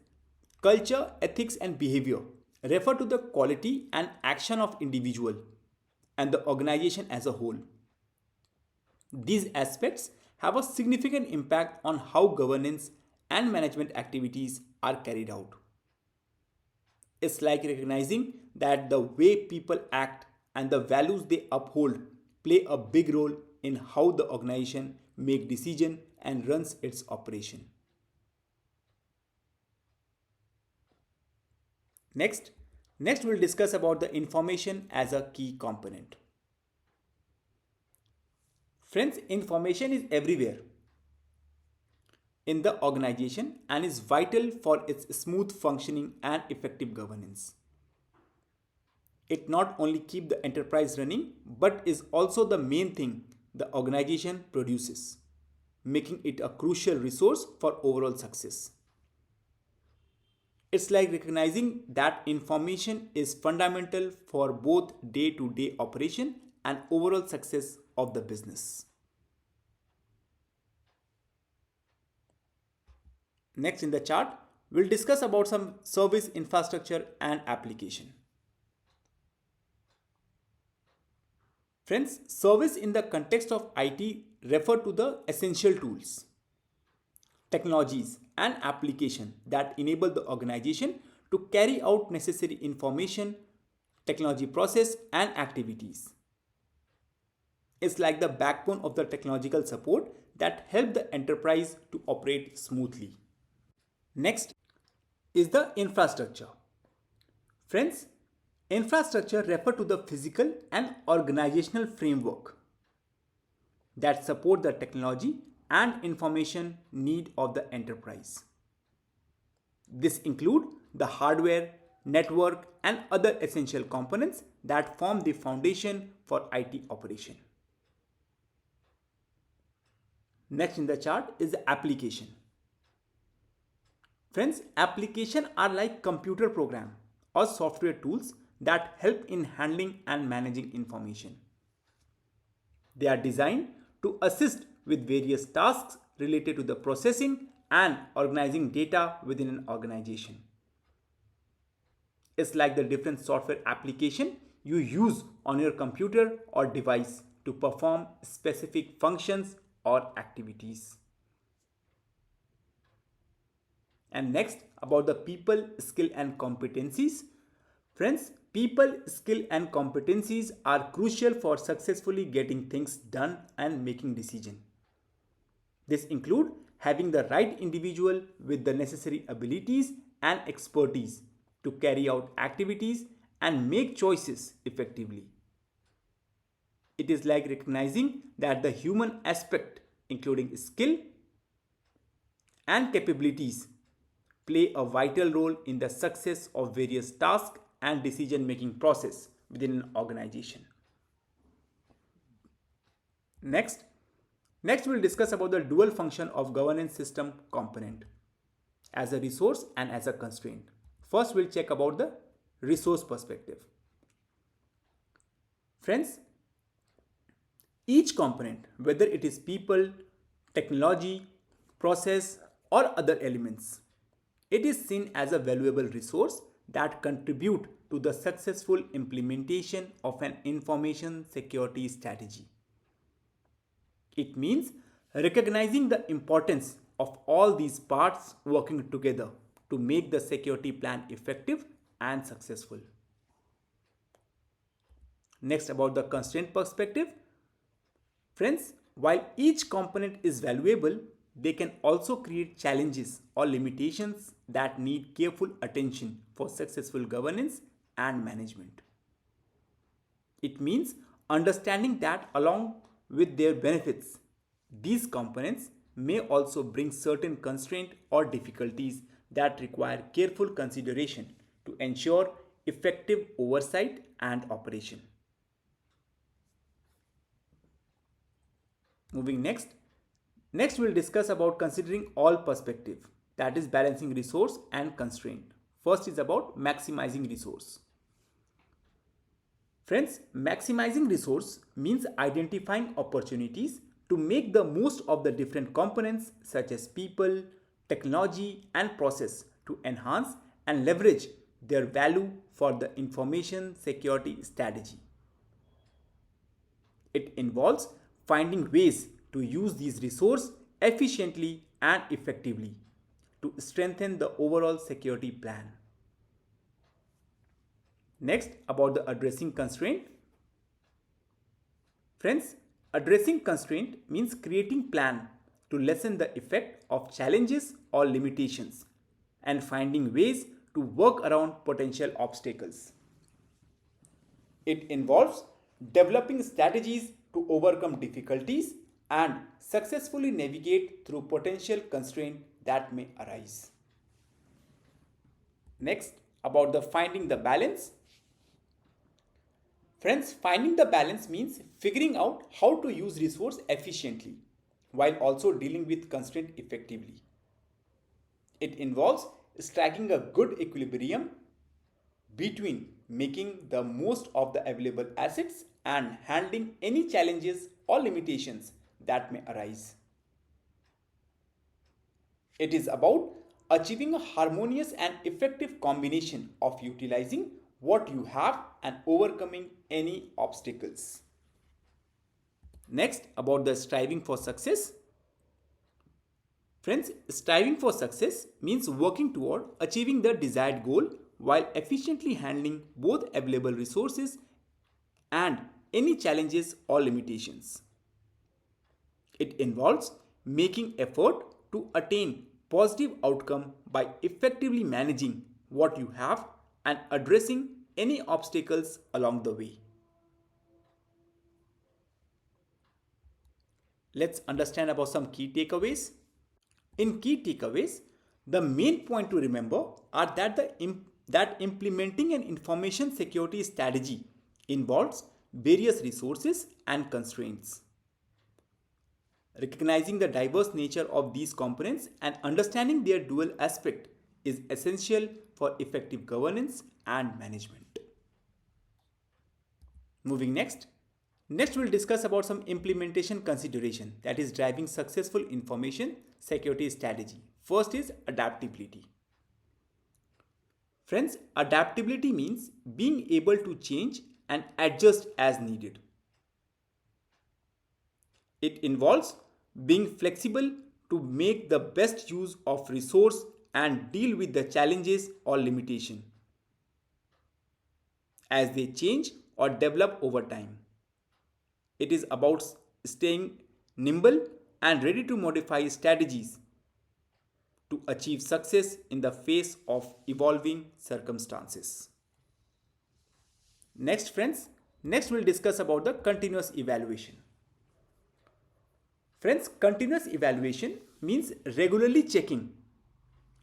culture, ethics, and behavior refer to the quality and action of individual and the organization as a whole. These aspects have a significant impact on how governance and management activities are carried out. It's like recognizing that the way people act and the values they uphold play a big role in how the organization makes decisions and runs its operation. Next, we'll discuss about the information as a key component. Friends, information is everywhere in the organization and is vital for its smooth functioning and effective governance. It not only keeps the enterprise running but is also the main thing the organization produces, making it a crucial resource for overall success. It's like recognizing that information is fundamental for both day-to-day operation and overall success of the business. Next in the chart, we'll discuss about some service infrastructure and application. Friends, service in the context of IT refer to the essential tools, technologies and application that enable the organization to carry out necessary information, technology process and activities. It's like the backbone of the technological support that help the enterprise to operate smoothly. Next is the infrastructure. Friends, infrastructure refer to the physical and organizational framework that support the technology and information need of the enterprise. This include the hardware, network and other essential components that form the foundation for IT operation. Next in the chart is the application. Friends, applications are like computer program or software tools that help in handling and managing information. They are designed to assist with various tasks related to the processing and organizing data within an organization. It's like the different software application you use on your computer or device to perform specific functions or activities. And next, about the people, skill and competencies. Friends, people, skill and competencies are crucial for successfully getting things done and making decisions. This include having the right individual with the necessary abilities and expertise to carry out activities and make choices effectively. It is like recognizing that the human aspect, including skill and capabilities, play a vital role in the success of various tasks and decision-making process within an organization. Next we'll discuss about the dual function of governance system component as a resource and as a constraint. First, we'll check about the resource perspective. Friends, each component, whether it is people, technology, process, or other elements, it is seen as a valuable resource that contribute to the successful implementation of an information security strategy. It means recognizing the importance of all these parts working together to make the security plan effective and successful. Next, about the constraint perspective. Friends, while each component is valuable, they can also create challenges or limitations that need careful attention for successful governance and management. It means understanding that along with their benefits, these components may also bring certain constraints or difficulties that require careful consideration to ensure effective oversight and operation. Moving next we'll discuss about considering all perspective, that is balancing resource and constraint. First is about maximizing resource. Friends, maximizing resource means identifying opportunities to make the most of the different components such as people, technology and process to enhance and leverage their value for the information security strategy. It involves finding ways to use these resources efficiently and effectively to strengthen the overall security plan. Next, about the addressing constraint. Friends, addressing constraint means creating plan to lessen the effect of challenges or limitations and finding ways to work around potential obstacles. It involves developing strategies to overcome difficulties and successfully navigate through potential constraints that may arise. Next, about the finding the balance. Friends, finding the balance means figuring out how to use resource efficiently while also dealing with constraint effectively. It involves striking a good equilibrium between making the most of the available assets and handling any challenges or limitations that may arise. It is about achieving a harmonious and effective combination of utilizing what you have and overcoming any obstacles. Next, about the striving for success. Friends, striving for success means working toward achieving the desired goal while efficiently handling both available resources and any challenges or limitations. It involves making effort to attain positive outcome by effectively managing what you have and addressing any obstacles along the way. Let's understand about some key takeaways. In key takeaways, the main point to remember are that implementing an information security strategy involves various resources and constraints. Recognizing the diverse nature of these components and understanding their dual aspect is essential for effective governance and management. Moving next. Next, we'll discuss about some implementation consideration that is driving successful information security strategy. First is adaptability. Friends, adaptability means being able to change and adjust as needed. It involves being flexible to make the best use of resource and deal with the challenges or limitation as they change or develop over time. It is about staying nimble and ready to modify strategies to achieve success in the face of evolving circumstances. Next, friends, next we'll discuss about the continuous evaluation. Friends, continuous evaluation means regularly checking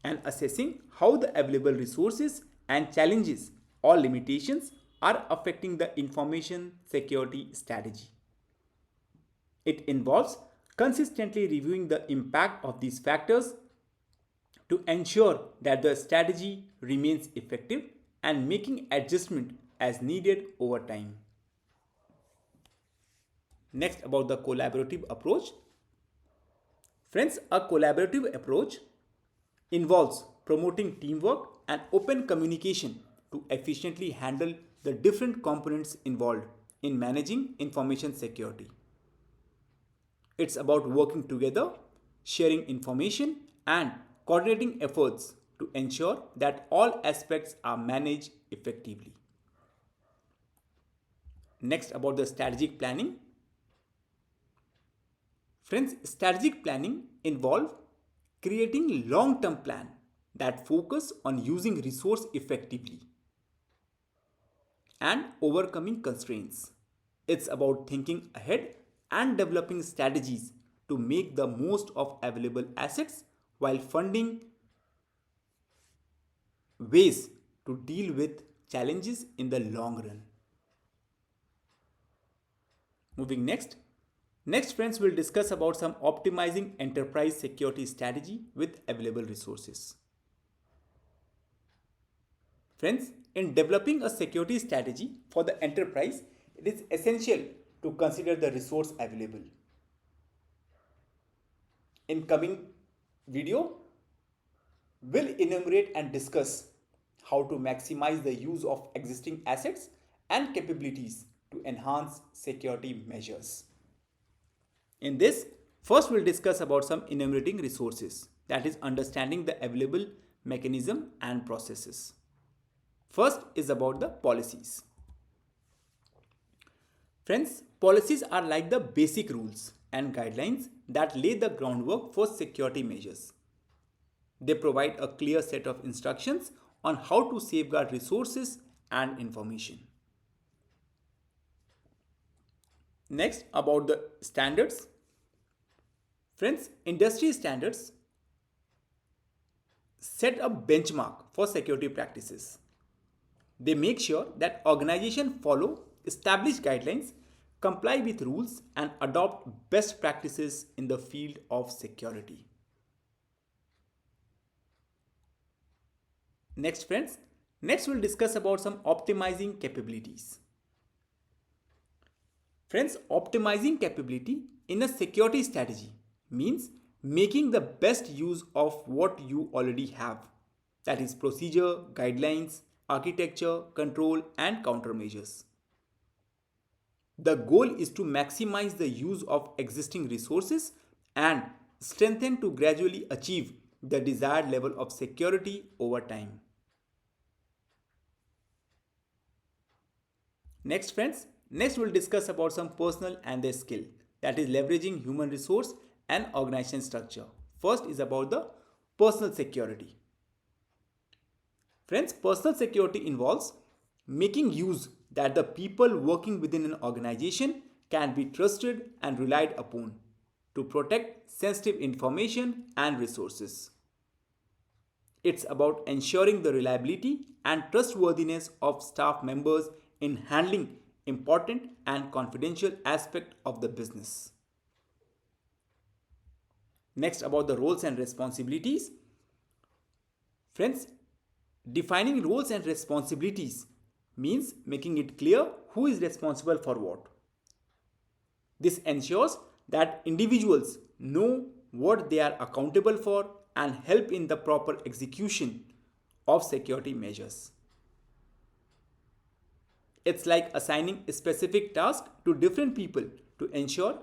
and assessing how the available resources and challenges or limitations are affecting the information security strategy. It involves consistently reviewing the impact of these factors to ensure that the strategy remains effective and making adjustment as needed over time. Next, about the collaborative approach. Friends, a collaborative approach involves promoting teamwork and open communication to efficiently handle the different components involved in managing information security. It's about working together, sharing information, and coordinating efforts to ensure that all aspects are managed effectively. Next, about the strategic planning. Friends, strategic planning involves creating long-term plan that focus on using resource effectively and overcoming constraints. It's about thinking ahead and developing strategies to make the most of available assets while funding ways to deal with challenges in the long run. Moving next. Next, friends, we'll discuss about some optimizing enterprise security strategy with available resources. Friends, in developing a security strategy for the enterprise, it is essential to consider the resource available. In coming video, we'll enumerate and discuss how to maximize the use of existing assets and capabilities to enhance security measures. In this, first we'll discuss about some enumerating resources, that is understanding the available mechanism and processes. First is about the policies. Friends, policies are like the basic rules and guidelines that lay the groundwork for security measures. They provide a clear set of instructions on how to safeguard resources and information. Next, about the standards. Friends, industry standards set a benchmark for security practices. They make sure that organizations follow established guidelines, comply with rules, and adopt best practices in the field of security. Next friends, next we'll discuss about some optimizing capabilities. Friends, optimizing capability in a security strategy means making the best use of what you already have. That is procedure, guidelines, architecture, control and countermeasures. The goal is to maximize the use of existing resources and strengthen to gradually achieve the desired level of security over time. Next friends, next we'll discuss about some personal and their skill, that is leveraging human resource and organization structure. First is about the personal security. Friends, personal security involves making use that the people working within an organization can be trusted and relied upon to protect sensitive information and resources. It's about ensuring the reliability and trustworthiness of staff members in handling important and confidential aspects of the business. Next, about the roles and responsibilities. Friends, defining roles and responsibilities means making it clear who is responsible for what. This ensures that individuals know what they are accountable for and help in the proper execution of security measures. It's like assigning a specific task to different people to ensure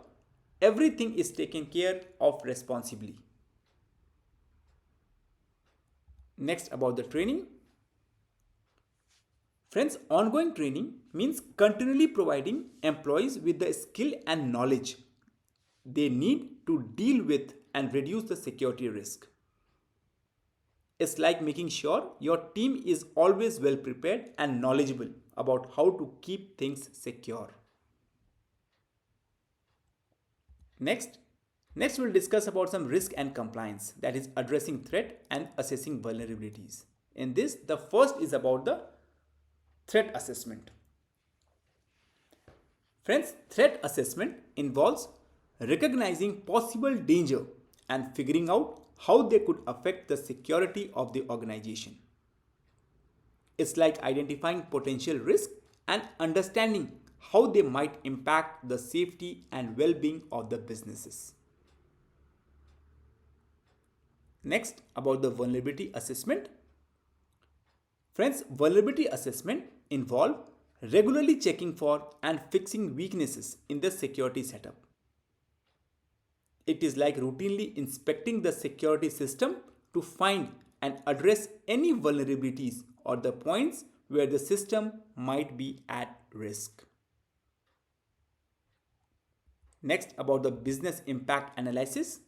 everything is taken care of responsibly. Next, about the training. Friends, ongoing training means continually providing employees with the skill and knowledge they need to deal with and reduce the security risk. It's like making sure your team is always well prepared and knowledgeable about how to keep things secure. Next, we'll discuss about some risk and compliance, that is addressing threat and assessing vulnerabilities. In this, the first is about the threat assessment. Friends, threat assessment involves recognizing possible danger and figuring out how they could affect the security of the organization. It's like identifying potential risk and understanding how they might impact the safety and well-being of the businesses. Next, about the vulnerability assessment. Friends, vulnerability assessment involve regularly checking for and fixing weaknesses in the security setup. It is like routinely inspecting the security system to find and address any vulnerabilities or the points where the system might be at risk. Next, about the business impact analysis.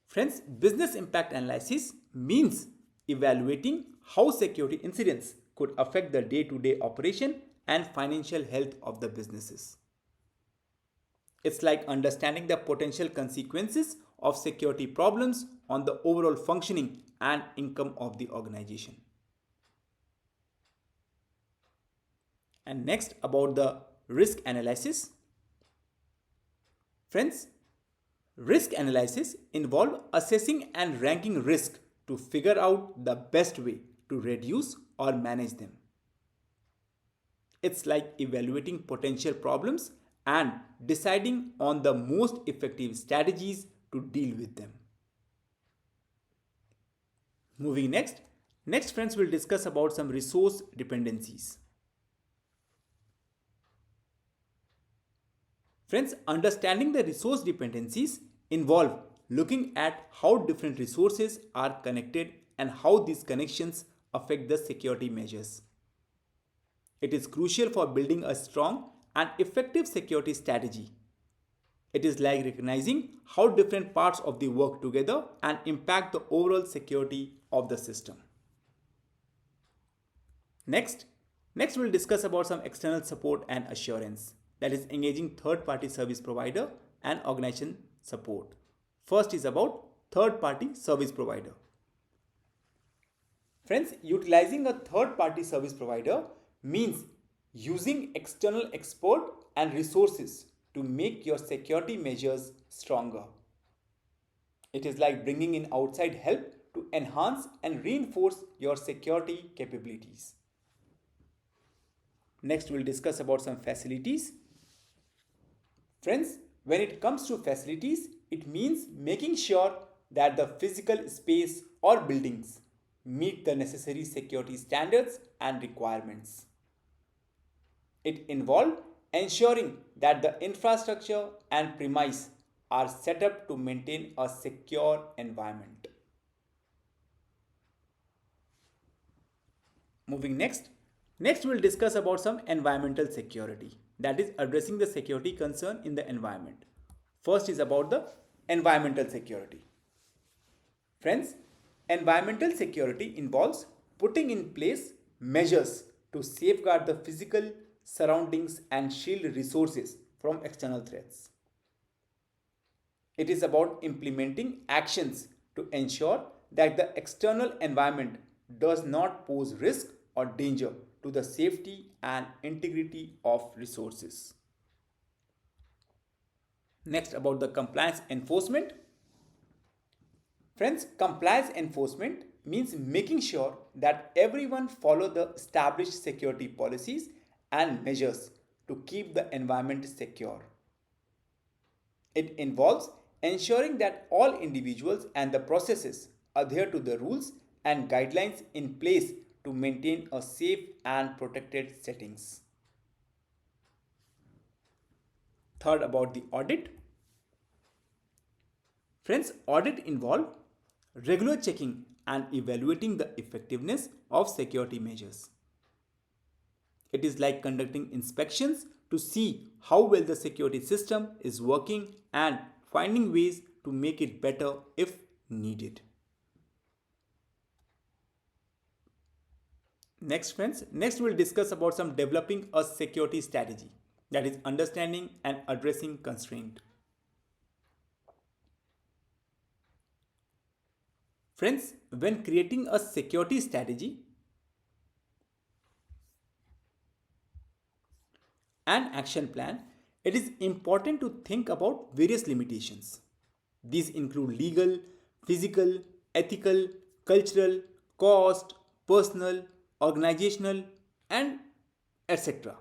Friends, business impact analysis means evaluating how security incidents could affect the day-to-day operation and financial health of the businesses. It's like understanding the potential consequences of security problems on the overall functioning and income of the organization. And next, about the risk analysis. Friends, risk analysis involve assessing and ranking risk to figure out the best way to reduce or manage them. It's like evaluating potential problems and deciding on the most effective strategies to deal with them. Moving next friends will discuss about some resource dependencies. Friends, understanding the resource dependencies involve looking at how different resources are connected and how these connections affect the security measures. It is crucial for building a strong and effective security strategy. It is like recognizing how different parts of the work together and impact the overall security of the system. Next we'll discuss about some external support and assurance, that is engaging third-party service provider and organization support. First is about third-party service provider. Friends, utilizing a third-party service provider means using external expert and resources to make your security measures stronger. It is like bringing in outside help to enhance and reinforce your security capabilities. Next, we'll discuss about some facilities. Friends, when it comes to facilities, it means making sure that the physical space or buildings meet the necessary security standards and requirements. It involves ensuring that the infrastructure and premise are set up to maintain a secure environment. Moving next. Next, we'll discuss about some environmental security, that is addressing the security concern in the environment. First is about the environmental security. Friends, environmental security involves putting in place measures to safeguard the physical surroundings and shield resources from external threats. It is about implementing actions to ensure that the external environment does not pose risk or danger to the safety and integrity of resources. Next, about the compliance enforcement. Friends, compliance enforcement means making sure that everyone follow the established security policies and measures to keep the environment secure. It involves ensuring that all individuals and the processes adhere to the rules and guidelines in place to maintain a safe and protected settings. Third, about the audit. Friends, audit involve regular checking and evaluating the effectiveness of security measures. It is like conducting inspections to see how well the security system is working and finding ways to make it better if needed. Next, friends, we'll discuss about some developing a security strategy, that is understanding and addressing constraint. Friends, when creating a security strategy and action plan, it is important to think about various limitations. These include legal, physical, ethical, cultural, cost, personal, organizational, and etc.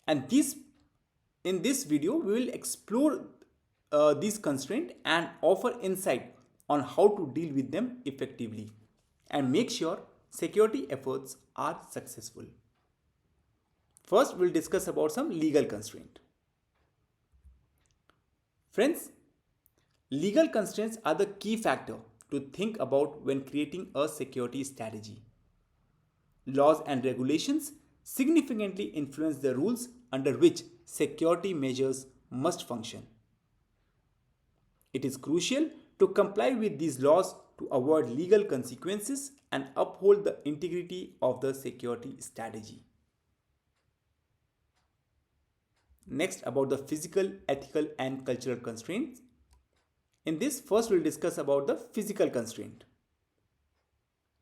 And in this video we will explore these constraints and offer insight on how to deal with them effectively and make sure security efforts are successful. First, we'll discuss about some legal constraint. Friends, legal constraints are the key factor to think about when creating a security strategy. Laws and regulations significantly influence the rules under which security measures must function. It is crucial to comply with these laws to avoid legal consequences and uphold the integrity of the security strategy. Next, about the physical, ethical, and cultural constraints. In this, first we'll discuss about the physical constraint.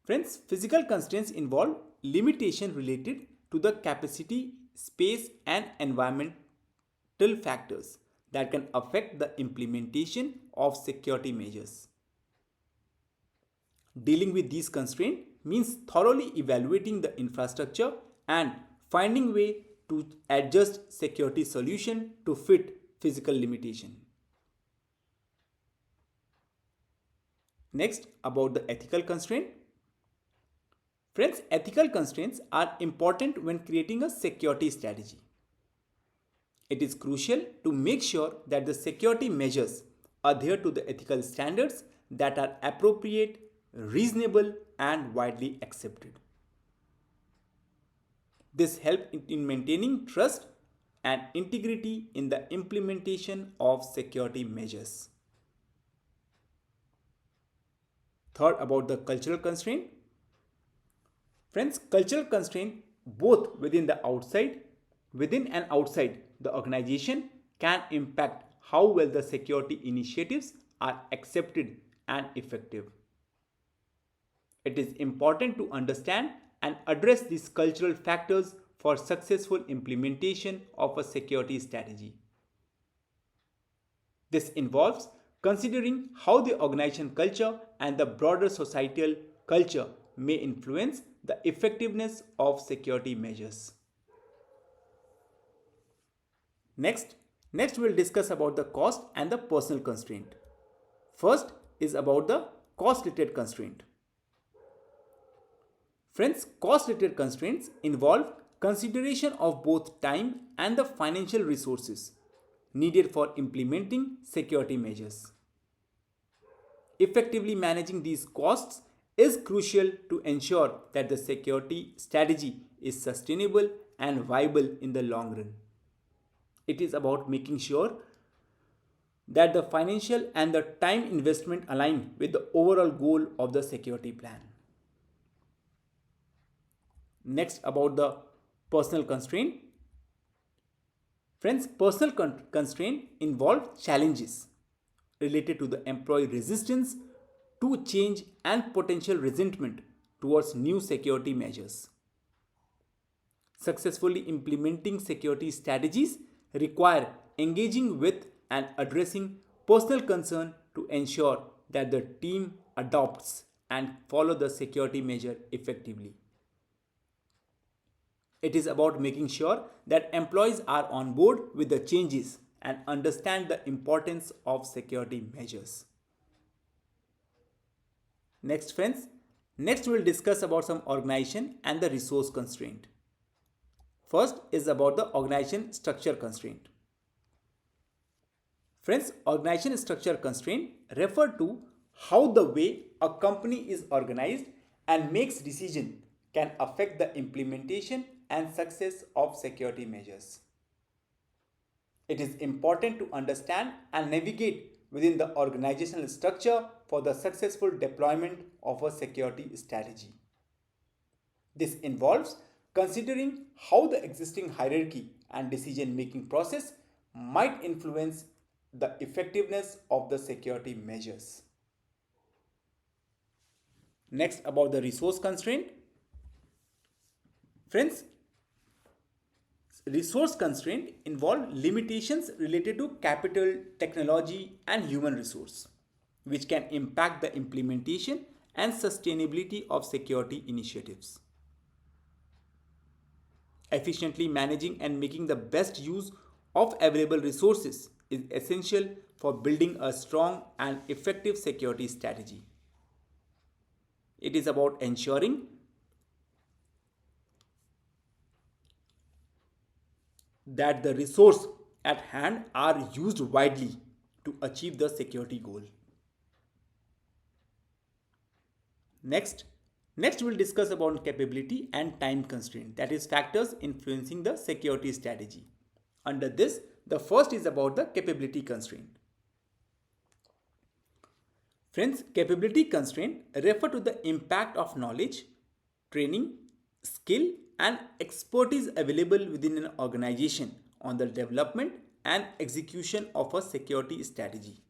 Friends, physical constraints involve limitation related to the capacity, space, and environmental factors that can affect the implementation of security measures. Dealing with these constraints means thoroughly evaluating the infrastructure and finding way to adjust security solution to fit physical limitation. Next, about the ethical constraint. Friends, ethical constraints are important when creating a security strategy. It is crucial to make sure that the security measures adhere to the ethical standards that are appropriate, reasonable, and widely accepted. This helps in maintaining trust and integrity in the implementation of security measures. Third, about the cultural constraint. Friends, cultural constraint both within and outside the organization can impact how well the security initiatives are accepted and effective. It is important to understand and address these cultural factors for successful implementation of a security strategy. This involves considering how the organization culture and the broader societal culture may influence the effectiveness of security measures. Next we'll discuss about the cost and the personal constraint. First is about the cost-related constraint. Friends, cost-related constraints involve consideration of both time and the financial resources needed for implementing security measures. Effectively managing these costs is crucial to ensure that the security strategy is sustainable and viable in the long run. It is about making sure that the financial and the time investment align with the overall goal of the security plan. Next, about the personal constraint. Friends, personal constraint involve challenges related to the employee resistance to change and potential resentment towards new security measures. Successfully implementing security strategies require engaging with and addressing personal concern to ensure that the team adopts and follow the security measure effectively. It is about making sure that employees are on board with the changes and understand the importance of security measures. Next friends, next we'll discuss about some organization and the resource constraint. First is about the organization structure constraint. Friends, organization structure constraint refer to how the way a company is organized and makes decision can affect the implementation and success of security measures. It is important to understand and navigate within the organizational structure for the successful deployment of a security strategy. This involves considering how the existing hierarchy and decision-making process might influence the effectiveness of the security measures. Next, about the resource constraint. Friends, resource constraint involve limitations related to capital, technology, and human resource, which can impact the implementation and sustainability of security initiatives. Efficiently managing and making the best use of available resources is essential for building a strong and effective security strategy. It is about ensuring that the resources at hand are used widely to achieve the security goal. Next we'll discuss about capability and time constraint, that is factors influencing the security strategy. Under this, the first is about the capability constraint. Friends, capability constraint refer to the impact of knowledge, training, skill and expertise available within an organization on the development and execution of a security strategy.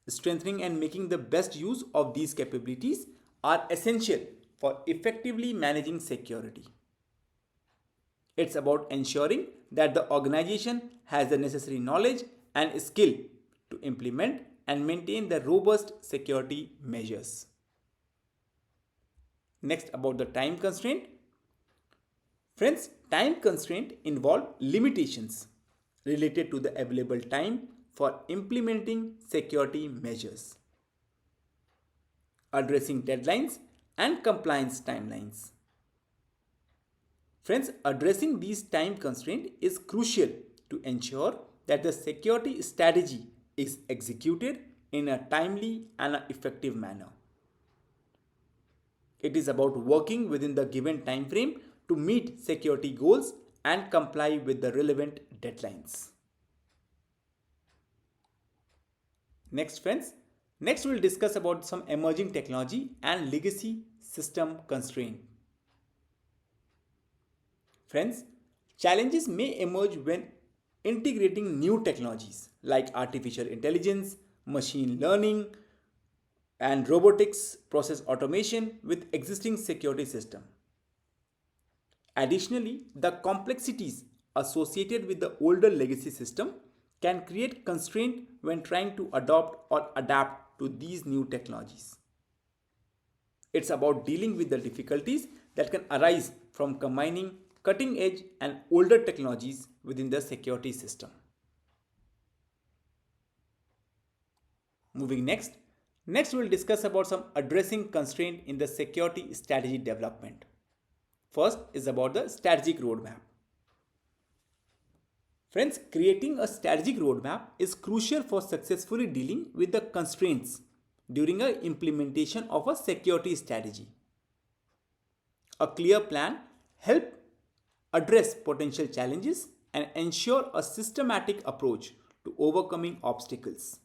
Strengthening and making the best use of these capabilities are essential for effectively managing security. It's about ensuring that the organization has the necessary knowledge and skill to implement and maintain the robust security measures. Next, about the time constraint. Friends, time constraint involve limitations related to the available time for implementing security measures, addressing deadlines and compliance timelines. Friends, addressing these time constraints is crucial to ensure that the security strategy is executed in a timely and effective manner. It is about working within the given time frame to meet security goals and comply with the relevant deadlines. Next friends, next we'll discuss about some emerging technology and legacy system constraint. Friends, challenges may emerge when integrating new technologies like artificial intelligence, machine learning, and robotics process automation with existing security system. Additionally, the complexities associated with the older legacy system can create constraint when trying to adopt or adapt to these new technologies. It's about dealing with the difficulties that can arise from combining cutting edge and older technologies within the security system. Moving next. Next we'll discuss about some addressing constraint in the security strategy development. First is about the strategic roadmap. Friends, creating a strategic roadmap is crucial for successfully dealing with the constraints during an implementation of a security strategy. A clear plan helps address potential challenges and ensure a systematic approach to overcoming obstacles.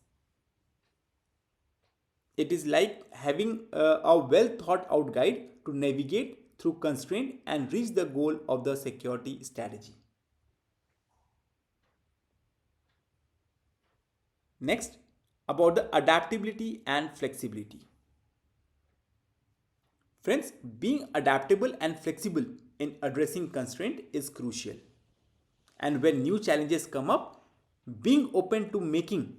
It is like having a well thought out guide to navigate through constraint and reach the goal of the security strategy. Next, about the adaptability and flexibility. Friends, being adaptable and flexible in addressing constraint is crucial. And when new challenges come up, being open to making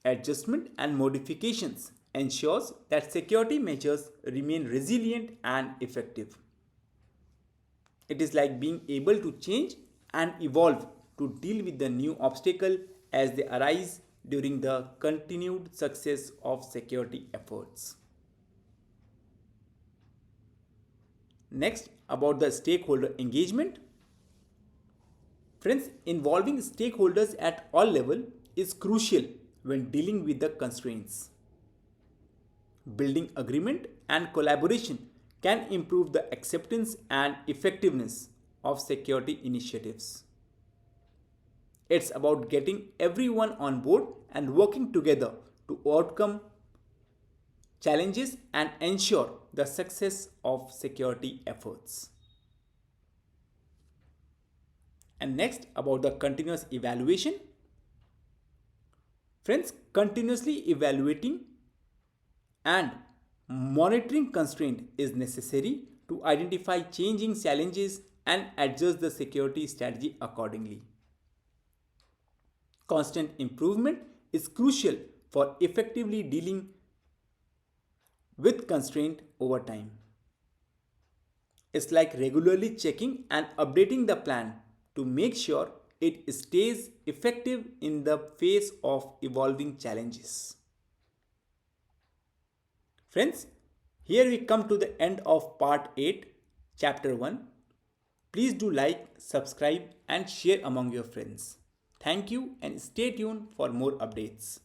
adjustment and modifications ensures that security measures remain resilient and effective. It is like being able to change and evolve to deal with the new obstacle as they arise during the continued success of security efforts. Next, about the stakeholder engagement. Friends, involving stakeholders at all levels is crucial when dealing with the constraints. Building agreement and collaboration can improve the acceptance and effectiveness of security initiatives. It's about getting everyone on board and working together to overcome challenges and ensure the success of security efforts. And next, about the continuous evaluation. Friends, continuously evaluating and monitoring constraint is necessary to identify changing challenges and adjust the security strategy accordingly. Constant improvement is crucial for effectively dealing with constraint over time. It's like regularly checking and updating the plan to make sure it stays effective in the face of evolving challenges. Friends, here we come to the end of part 8, chapter 1. Please do like, subscribe and share among your friends. Thank you and stay tuned for more updates.